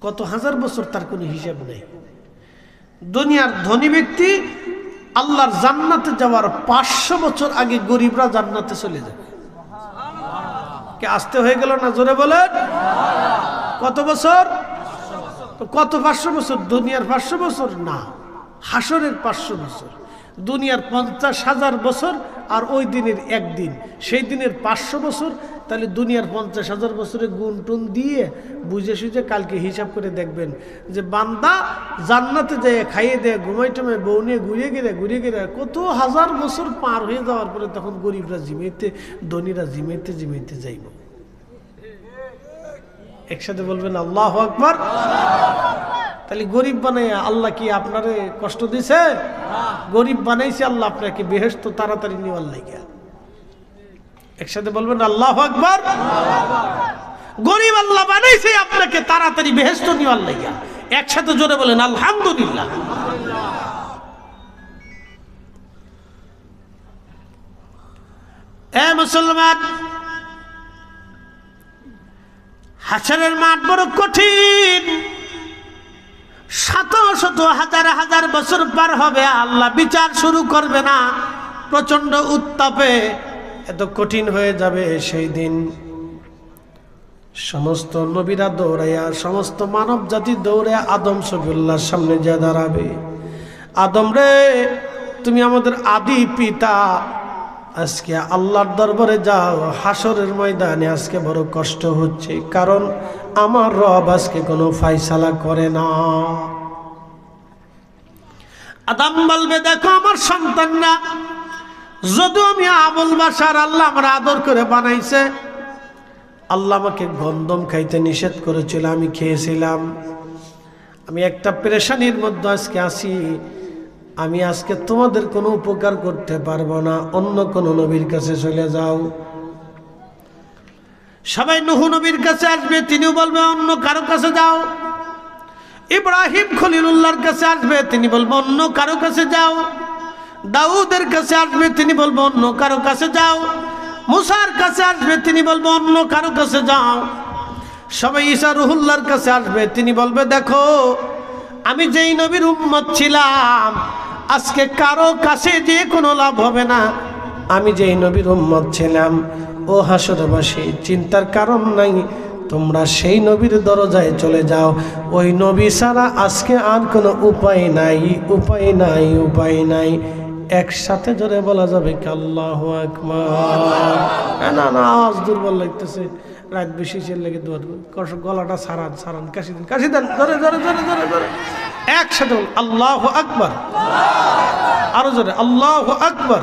কত হাজার বছর তার কোনো হিসাব নেই। দুনিয়ার ধনী ব্যক্তি আল্লাহর জান্নাতে যাওয়ার 500 বছর আগে গরিবরা জান্নাতে চলে যাবে। কে আসতে হয়ে গেল না? জোরে বলেন। কত বছর? তো কত 500 বছর? দুনিয়ার 500 বছর না, হাসরের 500 বছর। দুনিয়ার 50,000 বছর আর ওই দিনের একদিন, সেই দিনের 500 বছর। তাহলে দুনিয়ার 50,000 বছরে গুণ টুন দিয়ে বুঝে সুঝে কালকে হিসাব করে দেখবেন যে বান্দা জান্নাতে যায় খাইয়ে দেয়, ঘুমাই টুমাই বউ নিয়ে ঘুরে গেলে কত হাজার বছর পার হয়ে যাওয়ার পরে তখন গরিবরা জিমাইতে, ধনীরা জিমাইতে জিমাইতে যাইব। একসাথে বলবেন আল্লাহু আকবার। তাহলে গরিব বানাইয়া আল্লাহ কি আপনারে কষ্ট দিছে? গরিব বানাইছে আল্লাহ আপনাকে বেহেশত তাড়াতাড়ি নেওয়ার লাগিয়া। একসাথে বলবেন আল্লাহু আকবার। গরিব আল্লাহ বানাইছে আপনাকে তাড়াতাড়ি বেহেশত নেওয়ার লাগিয়া। একসাথে জোরে বলেন আলহামদুলিল্লাহ। এ মুসলমান, হাসরের মাঠ বড় কঠিন। শত শত হাজার হাজার বছর পার হবে, আল্লাহ বিচার শুরু করবে না। প্রচন্ড উত্তাপে এত কঠিন হয়ে যাবে সেই দিন। সমস্ত নবীরা দৌড়াইয়া, সমস্ত মানব জাতি দৌড়ে আদম শফিউল্লাহর সামনে যা দাঁড়াবে। আদম রে, তুমি আমাদের আদি পিতা, আজকে আল্লাহর দরবারে যাও। হাসরের ময়দানে আজকে বড় কষ্ট হচ্ছে, কারণ আমার রব আজকে কোনো ফায়সালা করে না। আদম বলবে দেখো আমার সন্তানরা, যদিও আমি আবুল বাশার, আল্লাহ আমার আদর করে বানাইছে। আল্লাহ আমাকে গন্ধম খাইতে নিষেধ করেছিল, আমি খেয়েছিলাম। আমি একটা পেরেশানির মধ্যে আজকে আছি। আমি আজকে তোমাদের কোনো উপকার করতে পারবো না, অন্য কোনো নবীর কাছে চলে যাও। সবাই নূহ নবীর কাছে আসবে, তিনিও বলবে অন্য কারো কাছে যাও। ইব্রাহিম খলিলুল্লাহর কাছে আসবে, তিনি বলবে অন্য কারো কাছে যাও। দাউদের কাছে আসবে, তিনি বলবে অন্য কারো কাছে যাও। মুসার কাছে আসবে, তিনি বলবে অন্য কারো কাছে যাও। সবাই ঈসা রুহুল্লাহর কাছে আসবে, তিনি বলবে দেখো আমি যেই নবীর উম্মত ছিলাম আজকে কারো কাছে যে কোনো লাভ হবে না, আমি যেই নবীর উম্মত ছিলাম। ও হাসরবাসী, চিন্তার কারণ নাই, তোমরা সেই নবীর দরজায় চলে যাও। ওই নবী ছাড়া আজকে আর কোনো উপায় নাই, উপায় নাই, উপায় নাই। একসাথে জোরে বলা যাবে কি আল্লাহু আকবার? না না, আওয়াজ দুর্বল লাগতেছে, রাত বেশি লেগে গলাটা সারান কাশি দেন জোরে জোরে জোরে জোরে জোরে একসাথে আল্লাহু আকবার, আরো জোরে আল্লাহু আকবার।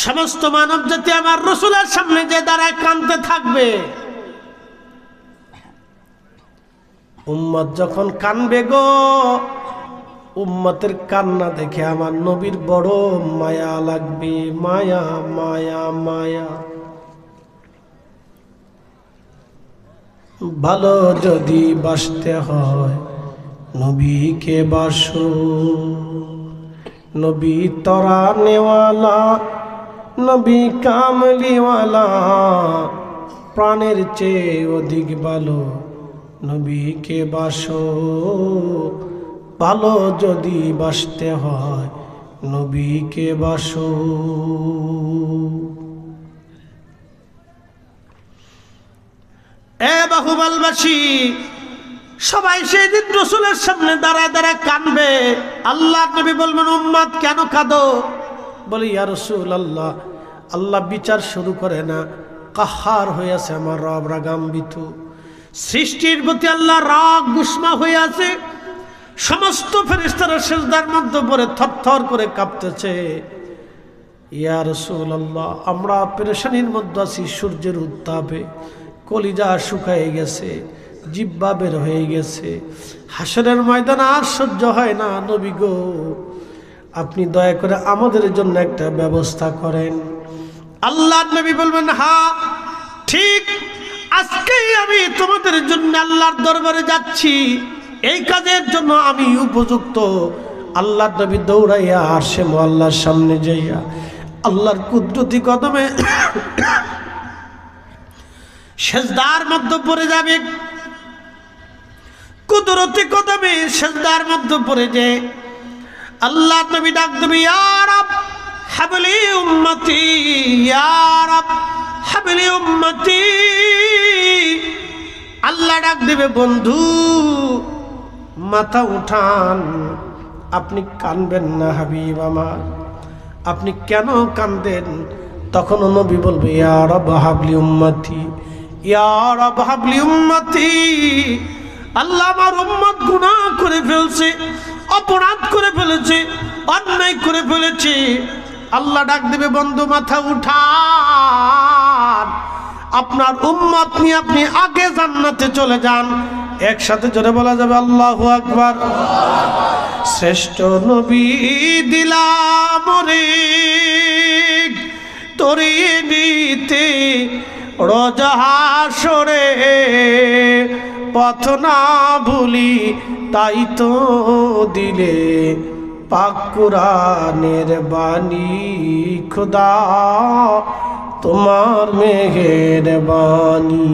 সমস্ত মানব জাতি আমার রাসূলের সামনে যে দাঁড়ায় কাঁদতে থাকবে। উম্মত যখন কানবে গো, উম্মতের কান্না দেখে আমার নবীর বড় মায়া লাগবে, মায়া মায়া মায়া। ভালো যদি বাসতে হয় নবীকে বাসো, নবী তরা নেওয়ালা, নবী কামলিওয়ালা, প্রাণের চেয়ে অধিক ভালো নবীকে বাসো। ভালো যদি বাসতে হয় নবীকে বাসো। এ বাহুবলবাসী, সবাই সেই দিন রাসূলের সামনে দাঁড়ায় দাঁড়ায় কাঁদবে। আল্লাহ নবী বলবেন উম্মত কেন কাঁদো? বলি ইয়া রাসূলুল্লাহ, আল্লাহ বিচার শুরু করে না, কাহার হয়েছে আমার রব, রাগান্বিত। সৃষ্টির প্রতি আল্লাহ রাগ গুসমা হয়ে আছে। সমস্ত ফেরেশতারা সিজদার মধ্যে পড়ে থরথর করে কাঁপতেছে। ইয়া রাসূলুল্লাহ, আমরা পেরেশানির মধ্যে আছি, সূর্যের উত্তাপে কলিজা শুকায় গেছে, জিহ্বা বের হয়ে গেছে, হাসরের ময়দান আর সহ্য হয় না। নবী গো, আপনি দয়া করে আমাদের জন্য একটা ব্যবস্থা করেন। আল্লাহ নবী বলবেন হ্যাঁ ঠিক, আজকেই আমি তোমাদের জন্য আল্লাহর দরবারে যাচ্ছি, এই কাজের জন্য আমি উপযুক্ত। আল্লাহ নবী দৌড়াইয়া আরশে মুআল্লার সামনে যাইয়া আল্লাহর কুদরতি কদমে সেজদার মধ্যে পড়ে যাবে। কুদরতি কদমে সেজদার মধ্যে পড়ে যায় আল্লাহ নবী ডাক দেবে ইয়া রব হাবলি উম্মতি, ইয়া রব হাবলি উম্মতি। আল্লাহ ডাক দেবে বন্ধু মাথা উঠান, আপনি কানবেন না হাবিব আমার, আপনি কেন কান্দেন? তখন নবী বলবে ইয়া রব হাবলি উম্মতি, ইয়া রব হাবলি উম্মতি। আল্লাহ আমার উম্মত গুনাহ করে ফেলছে, অপরাধ করে ফেলেছে, অন্যায় করে ফেলেছে। আল্লাহ ডাক দেবে বন্ধু মাথা উঠান, আপনার উম্মত নিয়ে আপনি আগে জান্নাতে চলে যান। একসাথে জোরে বলা যাবে আল্লাহু আকবার। শ্রেষ্ঠ নবী দিলাম রে তরিয়ে নিতে রোজ হাসরে, পথ না ভুলি তাই তো দিলে পাক কুরআনের বাণী। খোদা তোমার মেহেরবানি।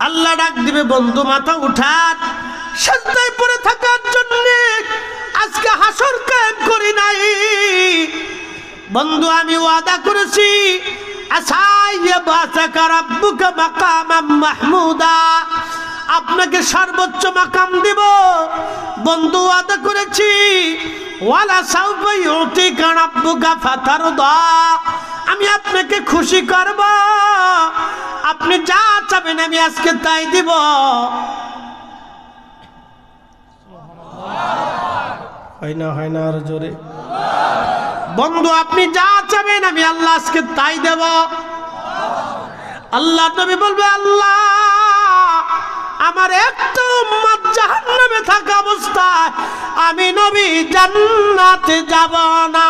আল্লাহ ডাক দিবে বন্ধু মাথা উঠান, সিজদায় পড়ে থাকার জন্য আজকে হাসর কায়েম করি নাই। বন্ধু আমি ওয়াদা করেছি আপনাকে সর্বোচ্চ মাকাম দিব। বন্ধু ওয়াদা করেছি আমি আপনাকে খুশি করব, আপনি যা চাবেন আমি আজকে তাই দিব। হয় না আর জোরে বন্ধু, আপনি যা চাবেন আমি আল্লাহ আজকে তাই দেব। আল্লাহ নবী বলবে আল্লাহ আমার একটা উম্মত জাহান্নামে থাকা অবস্থায় আমি নবী জান্নাতে যাব না।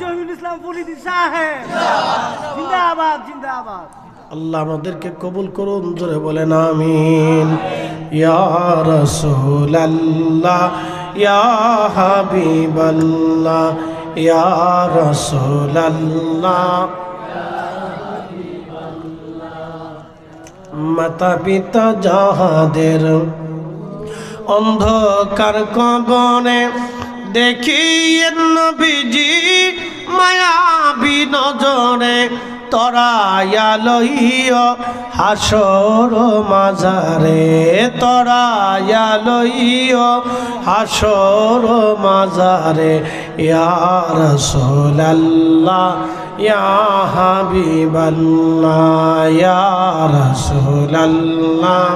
জহিরুল ইসলাম ফরিদী সাহেব জিন্দাবাদ জিন্দাবাদ। আল্লাহ আমাদেরকে কবুল করুন, জোরে বলেন আমিন। ইয়া রাসূলুল্লাহ ইয়া হাবিবাল্লাহ ইয়া রাসূলুল্লাহ। মাতা পিতা যাহাদের অন্ধকার কবরে দেখিয়ে নবীজি মায়াবী নজরে তরায়া লইও হাসর মাজারে, তরায়া লইও হাসর মাজারে। ইয়া রাসূলুল্লাহ ইয়া হাবিবাল্লাহ ইয়া রাসূলুল্লাহ।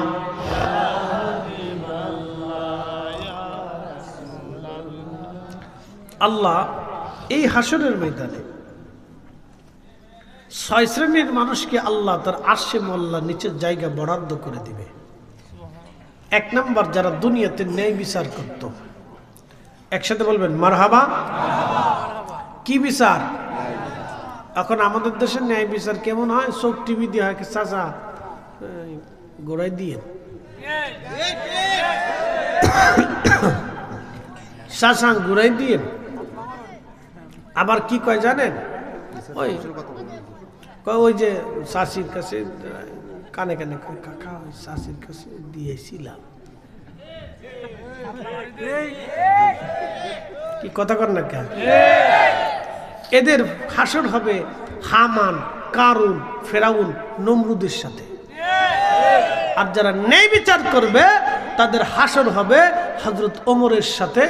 আল্লাহ এই হাসরের ময়দানে 6 শ্রেণীর মানুষকে আল্লাহ তার আরশে মোল্লা নিচের জায়গা বরাদ্দ করে দিবে। 1 নম্বর, যারা দুনিয়াতে ন্যায় বিচার করত। একসাথে বলবেন মারহাবা। কি বিচার? এখন আমাদের দেশের ন্যায় বিচার কেমন হয়? চোখ টিভি দিয়ে হয়, চাচা গোড়াই দিয়ে চাচা গোড়াই দিয়ে। আবার কি কয় জানেন? ওই যে শাশির কাছে কানে কানে কাকা ওই শাশির কাছে দিয়েছিলাম। কি কথা কর না কেন? এদের হাসর হবে হামান, কারুন, ফেরাউন, নমরুদের সাথে। আর যারা ন্যায় বিচার করবে তাদের হাসর হবে হযরত ওমরের সাথে,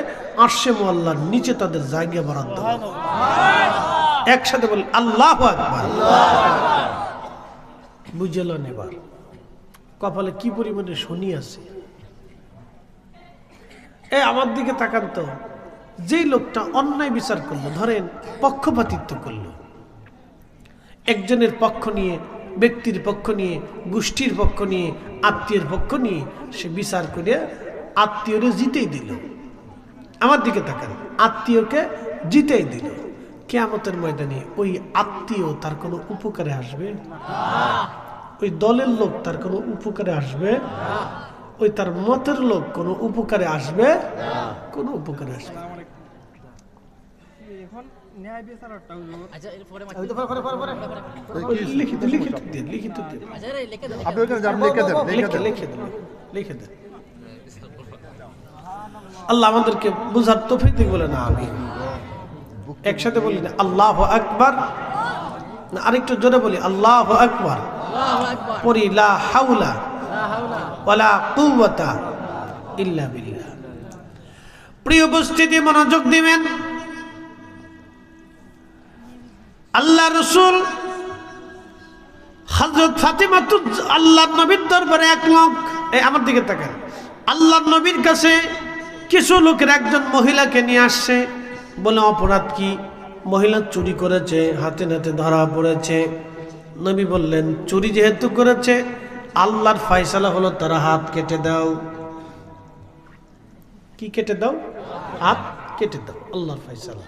আরশে মোল্লার নিচে তাদের জায়গা বরাদ্দ হবে। একসাথে বল আল্লাহু আকবার। বুঝলেন? এবার কপালে কি পরিমাণে শনি আছে। আমার দিকে তাকান তো, যেই লোকটা অন্যায় বিচার করলো, ধরেন পক্ষপাতিত্ব করলো, একজনের পক্ষ নিয়ে, ব্যক্তির পক্ষ নিয়ে, গোষ্ঠীর পক্ষ নিয়ে, আত্মীয়ের পক্ষ নিয়ে সে বিচার করে আত্মীয়রে জিতেই দিল। আমার দিকে তাকান, আত্মীয়কে জিতেই দিল। কিয়ামতের ময়দানে ওই আত্মীয় তার কোনো উপকারে আসবে? ওই দলের লোক তার কোনো উপকারে আসবে? ওই তার মতের লোক কোনো উপকারে আসবে? কোনো উপকারে আসবে? আল্লাহ আমাদেরকে বুঝার তৌফিক দিক বলে না আমি একসাথে বলি না আল্লাহু আকবার, না আরেকটু জোরে বলি আল্লাহু আকবার। পড়ি লা হাওলা ওয়ালা কুওয়াতা ইল্লা বিল্লাহ। প্রিয় উপস্থিতি, মনোযোগ দিবেন। আল্লাহ রাসূল হযরত ফাতিমা আল্লাহর নবীর দরবারে এক লোক, আমার দিকে তাকান, আল্লাহর নবীর কাছে কিছু লোকের একজন মহিলাকে নিয়ে আসছে। বলে অপরাধ কি? মহিলা চুরি করেছে, হাতে নাতে ধরা পড়েছে। নবী বললেন চুরি যেহেতু করেছে, আল্লাহর ফয়সালা হলো তার হাত কেটে দাও। কি কেটে দাও? হাত কেটে দাও। আল্লাহর ফয়সালা,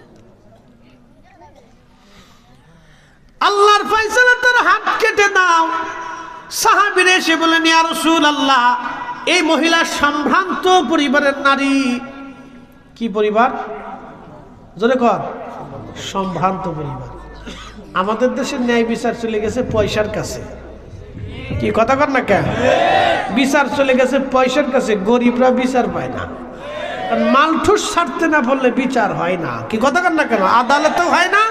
আল্লাহর ফয়সালা, তার হাত কেটে দাও। সাহাবীরা এসে বলেন ইয়া রাসূলুল্লাহ, এই মহিলা সম্ভ্রান্ত পরিবারের নারী। কি পরিবার? জোরে কর। সম্ভ্রান্ত পরিবার। আমাদের দেশের ন্যায় বিচার চলে গেছে পয়সার কাছে। কি কথা কর না কেন? বিচার চলে গেছে পয়সার কাছে, গরিবরা বিচার পায় না। মালঠুস ছাড়তে না বললে বিচার হয় না। কি কথা কর না কেন? আদালতেও হয় না,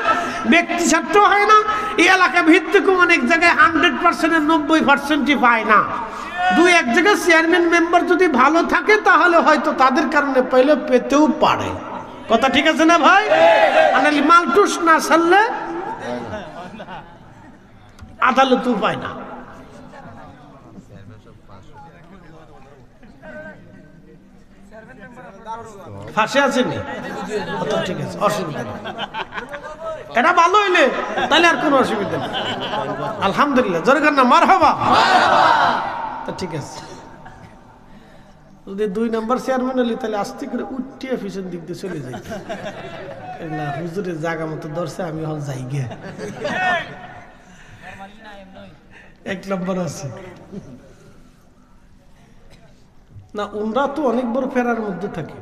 ব্যক্তি ছাড়তেও হয় না। এই এলাকা ভিত্তিক অনেক জায়গায় 100%-এর 90%-ই পায় না। দুই এক জায়গায় চেয়ারম্যান মেম্বার যদি ভালো থাকে তাহলে হয়তো তাদের কারণে পাইলে পেতেও পারে। কথা ঠিক আছে না ভাই? আনালি মালটুস না ছাড়লে আদালতও পায় না। ফাঁসে আছেনি? ঠিক আছে, অসুবিধা নেই। এটা ভালো হইলে তাহলে আর কোনো অসুবিধা নেই। আলহামদুলিল্লাহ, জোরে কর না মারহাবা। ঠিক আছে। যদি 2 নম্বর চেয়ারম্যান হলি তাহলে আস্তে করে উঠিয়ে পিছন দিক দিয়ে চলে যাই না, হুজুরের জায়গা মতো ধরছে, আমি এখন যাই গিয়া 1 নম্বর আছে না। ওনরা তো অনেক বড় ফেরার মধ্যে থাকে,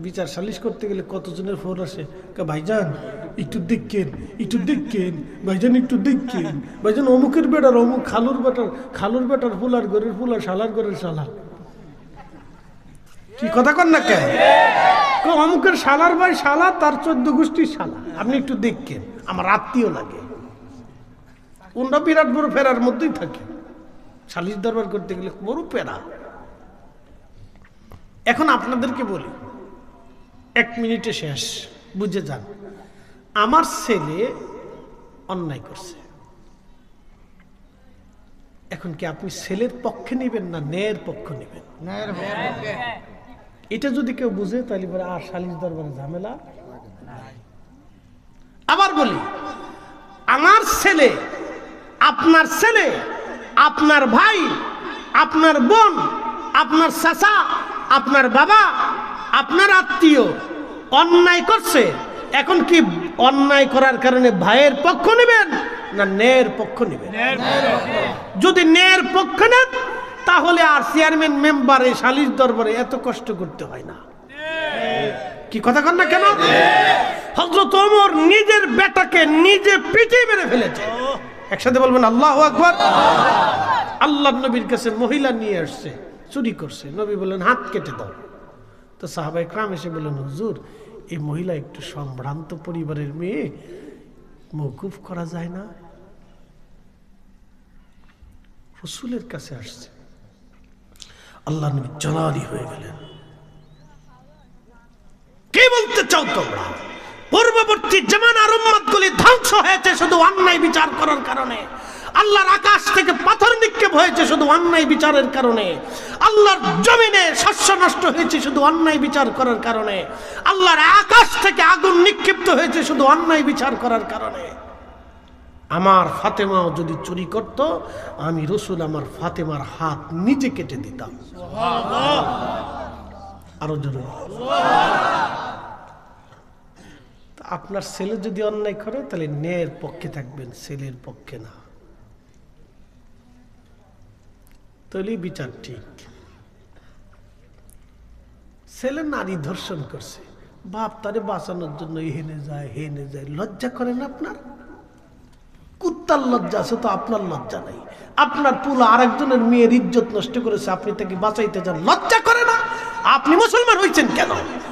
বিচার সালিশ করতে গেলে কতজনের ফোন আসে, ভাইজান একটু দেখেন, একটু দেখেন, ভাইজান একটু দেখেন, ভাইজান অমুকের বেটার অমুক, খালুর বেটার ফুলার ঘরের ফুলা, শালার ঘরের শালা। কি কথা কন না কে? অমুকের শালার ভাই শালা, তার 14 গোষ্ঠীর শালা, আপনি একটু দেখেন, আমার আত্মীয় লাগে। ওনরা বিরাট বড় ফেরার মধ্যেই থাকে, সালিশ দরবার করতে গেলে বড় ফেরা। এখন আপনাদেরকে বলি, 1 মিনিটে শেষ, বুঝে যান। আমার ছেলে অন্যায় করছে, এখন কি আপনি ছেলের পক্ষে নেবেন না ন্যায়ের পক্ষ নেবেন? এটা যদি কেউ বুঝে তাহলে বলে আর সালিশ দরবারে ঝামেলা। আবার বলি, আমার ছেলে, আপনার ছেলে, আপনার ভাই, আপনার বোন, আপনার চাচা, আপনার বাবা, আপনার আত্মীয় অন্যায় করছে, এখন কি অন্যায় করার কারণে ভাইয়ের পক্ষ নেবেন না ন্যায়ের পক্ষ নেবেন? যদি ন্যায়ের পক্ষ নেন তাহলে আর চেয়ারম্যান মেম্বারে সালিশ দরবারে এত কষ্ট করতে হয় না। কি কথা কন না কেন? হযরত ওমর নিজের বেটাকে নিজে পিঠে মেরে ফেলেছে। একসাথে বলবেন আল্লাহু আকবার। আল্লাহর নবীর কাছে মহিলা নিয়ে আসছে, চুরি করছে, নবী বললেন হাত কেটে দাও। তো সাহাবায়ে কেরাম এসে বললেন, হুজুর এই মহিলা একটু সম্ভ্রান্ত পরিবারের মেয়ে, মওকুফ করা যায় না? রাসূলের কাছে আসছে, আল্লাহর নবী জালালি হয়ে গেলেন। কি বলতে চাও তোমরা? পূর্ববর্তী জামানার উম্মতগুলি ধ্বংস হয়েছে শুধু অন্যায় বিচার করার কারণে। আল্লাহর আকাশ থেকে পাথর নিক্ষেপ হয়েছে শুধু অন্যায় বিচারের কারণে। আল্লাহর জমিনে শস্য নষ্ট হয়েছে শুধু অন্যায় বিচার করার কারণে। আল্লাহর আকাশ থেকে আগুন নিক্ষিপ্ত হয়েছে শুধু অন্যায় বিচার করার কারণে। আমার ফাতেমাও যদি চুরি করত, আমি রাসূল আমার ফাতেমার হাত নিজে কেটে দিতাম। আরো জোরে। আপনার ছেলে যদি অন্যায় করে তাহলে ন্যায়ের পক্ষে থাকবেন, ছেলের পক্ষে না, তাহলে বিচার ঠিক। ছেলে নারী ধর্ষণ করছে, বাপ তারে বাঁচানোর জন্য হেনে যায় হেনে যায়, লজ্জা করেন আপনার? কুত্তার লজ্জা আছে তো আপনার লজ্জা নাই। আপনার পুলা আরেকজনের মেয়ের ইজ্জত নষ্ট করেছে, আপনি তাকে বাঁচাইতে যান, লজ্জা করে না? আপনি মুসলমান হয়েছেন কেন?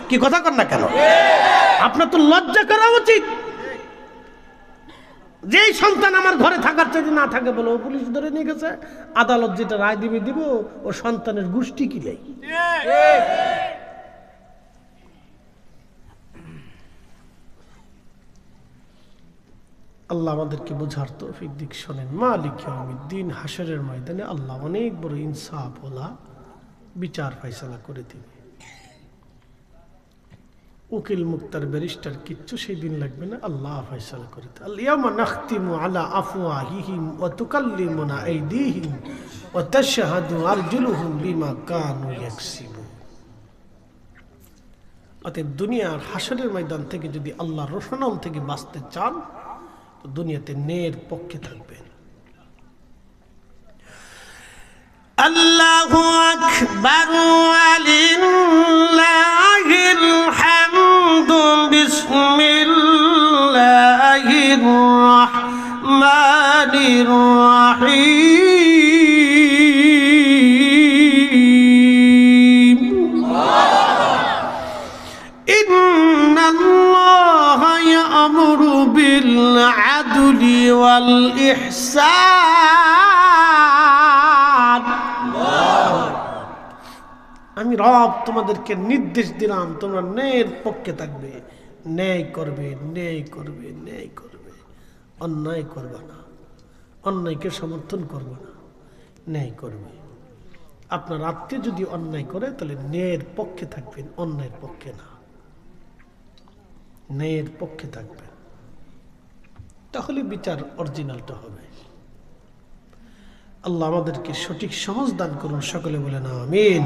কি কথা কর না কেন? আপনার তো লজ্জা করা উচিত। যেই সন্তান আমার ঘরে থাকার চাইতে না থাকে বলে ও পুলিশ ধরে নিয়ে গেছে, আদালত যেটা রায় দিবে দিব, ও সন্তানের গোষ্ঠী কি নেই। আল্লাহ আমাদেরকে বোঝার তৌফিক দিক। শোনেন, মালিক ইয়াউমিদ্দিন, হাসরের ময়দানে আল্লাহ অনেক বড় ইনসাফ ওলা বিচার ফয়সালা করে দিবে। উকিল মুক্তার ব্যারিস্টার কিচ্ছু সেই দিন লাগবে না, আল্লাহ ফয়সালা করে দেবে। আল-ইয়াওমা নাখতিমু আলা আফওয়াহিহিম ওয়া তুকাল্লিমুনা আইদিহিম ওয়া তাশহাদু আরজুলুহুম বিমা কানু ইয়াকসিবুন। অতএব দুনিয়ার হাসরের ময়দান থেকে যদি আল্লাহর রোশনাল থেকে বাঁচতে চান তো দুনিয়াতে ন্যায়ের পক্ষে থাকবেন। আল্লাহু আকবার ওয়া লিল্লাহিল হামদু বিসমিল্লাহির রাহমানির রাহিম। ইন্নাল্লাহা ইয়া'মুরু বিল আদলি ওয়াল ইহসান। আমি রব তোমাদেরকে নির্দেশ দিলাম, তোমরা ন্যায়ের পক্ষে থাকবে, ন্যায় করবে, ন্যায় করবে, ন্যায় করবে, অন্যায় করবে না, অন্যায়কে সমর্থন করবে না, ন্যায় করবে। আপনার আত্মীয় যদি অন্যায় করে তাহলে ন্যায়ের পক্ষে থাকবেন, অন্যায়ের পক্ষে না, ন্যায়ের পক্ষে থাকবেন, তাহলে বিচার অরিজিনালটা হবে। আল্লাহ আমাদেরকে সঠিক সহজ দান করুন, সকলে বলেন আমিন।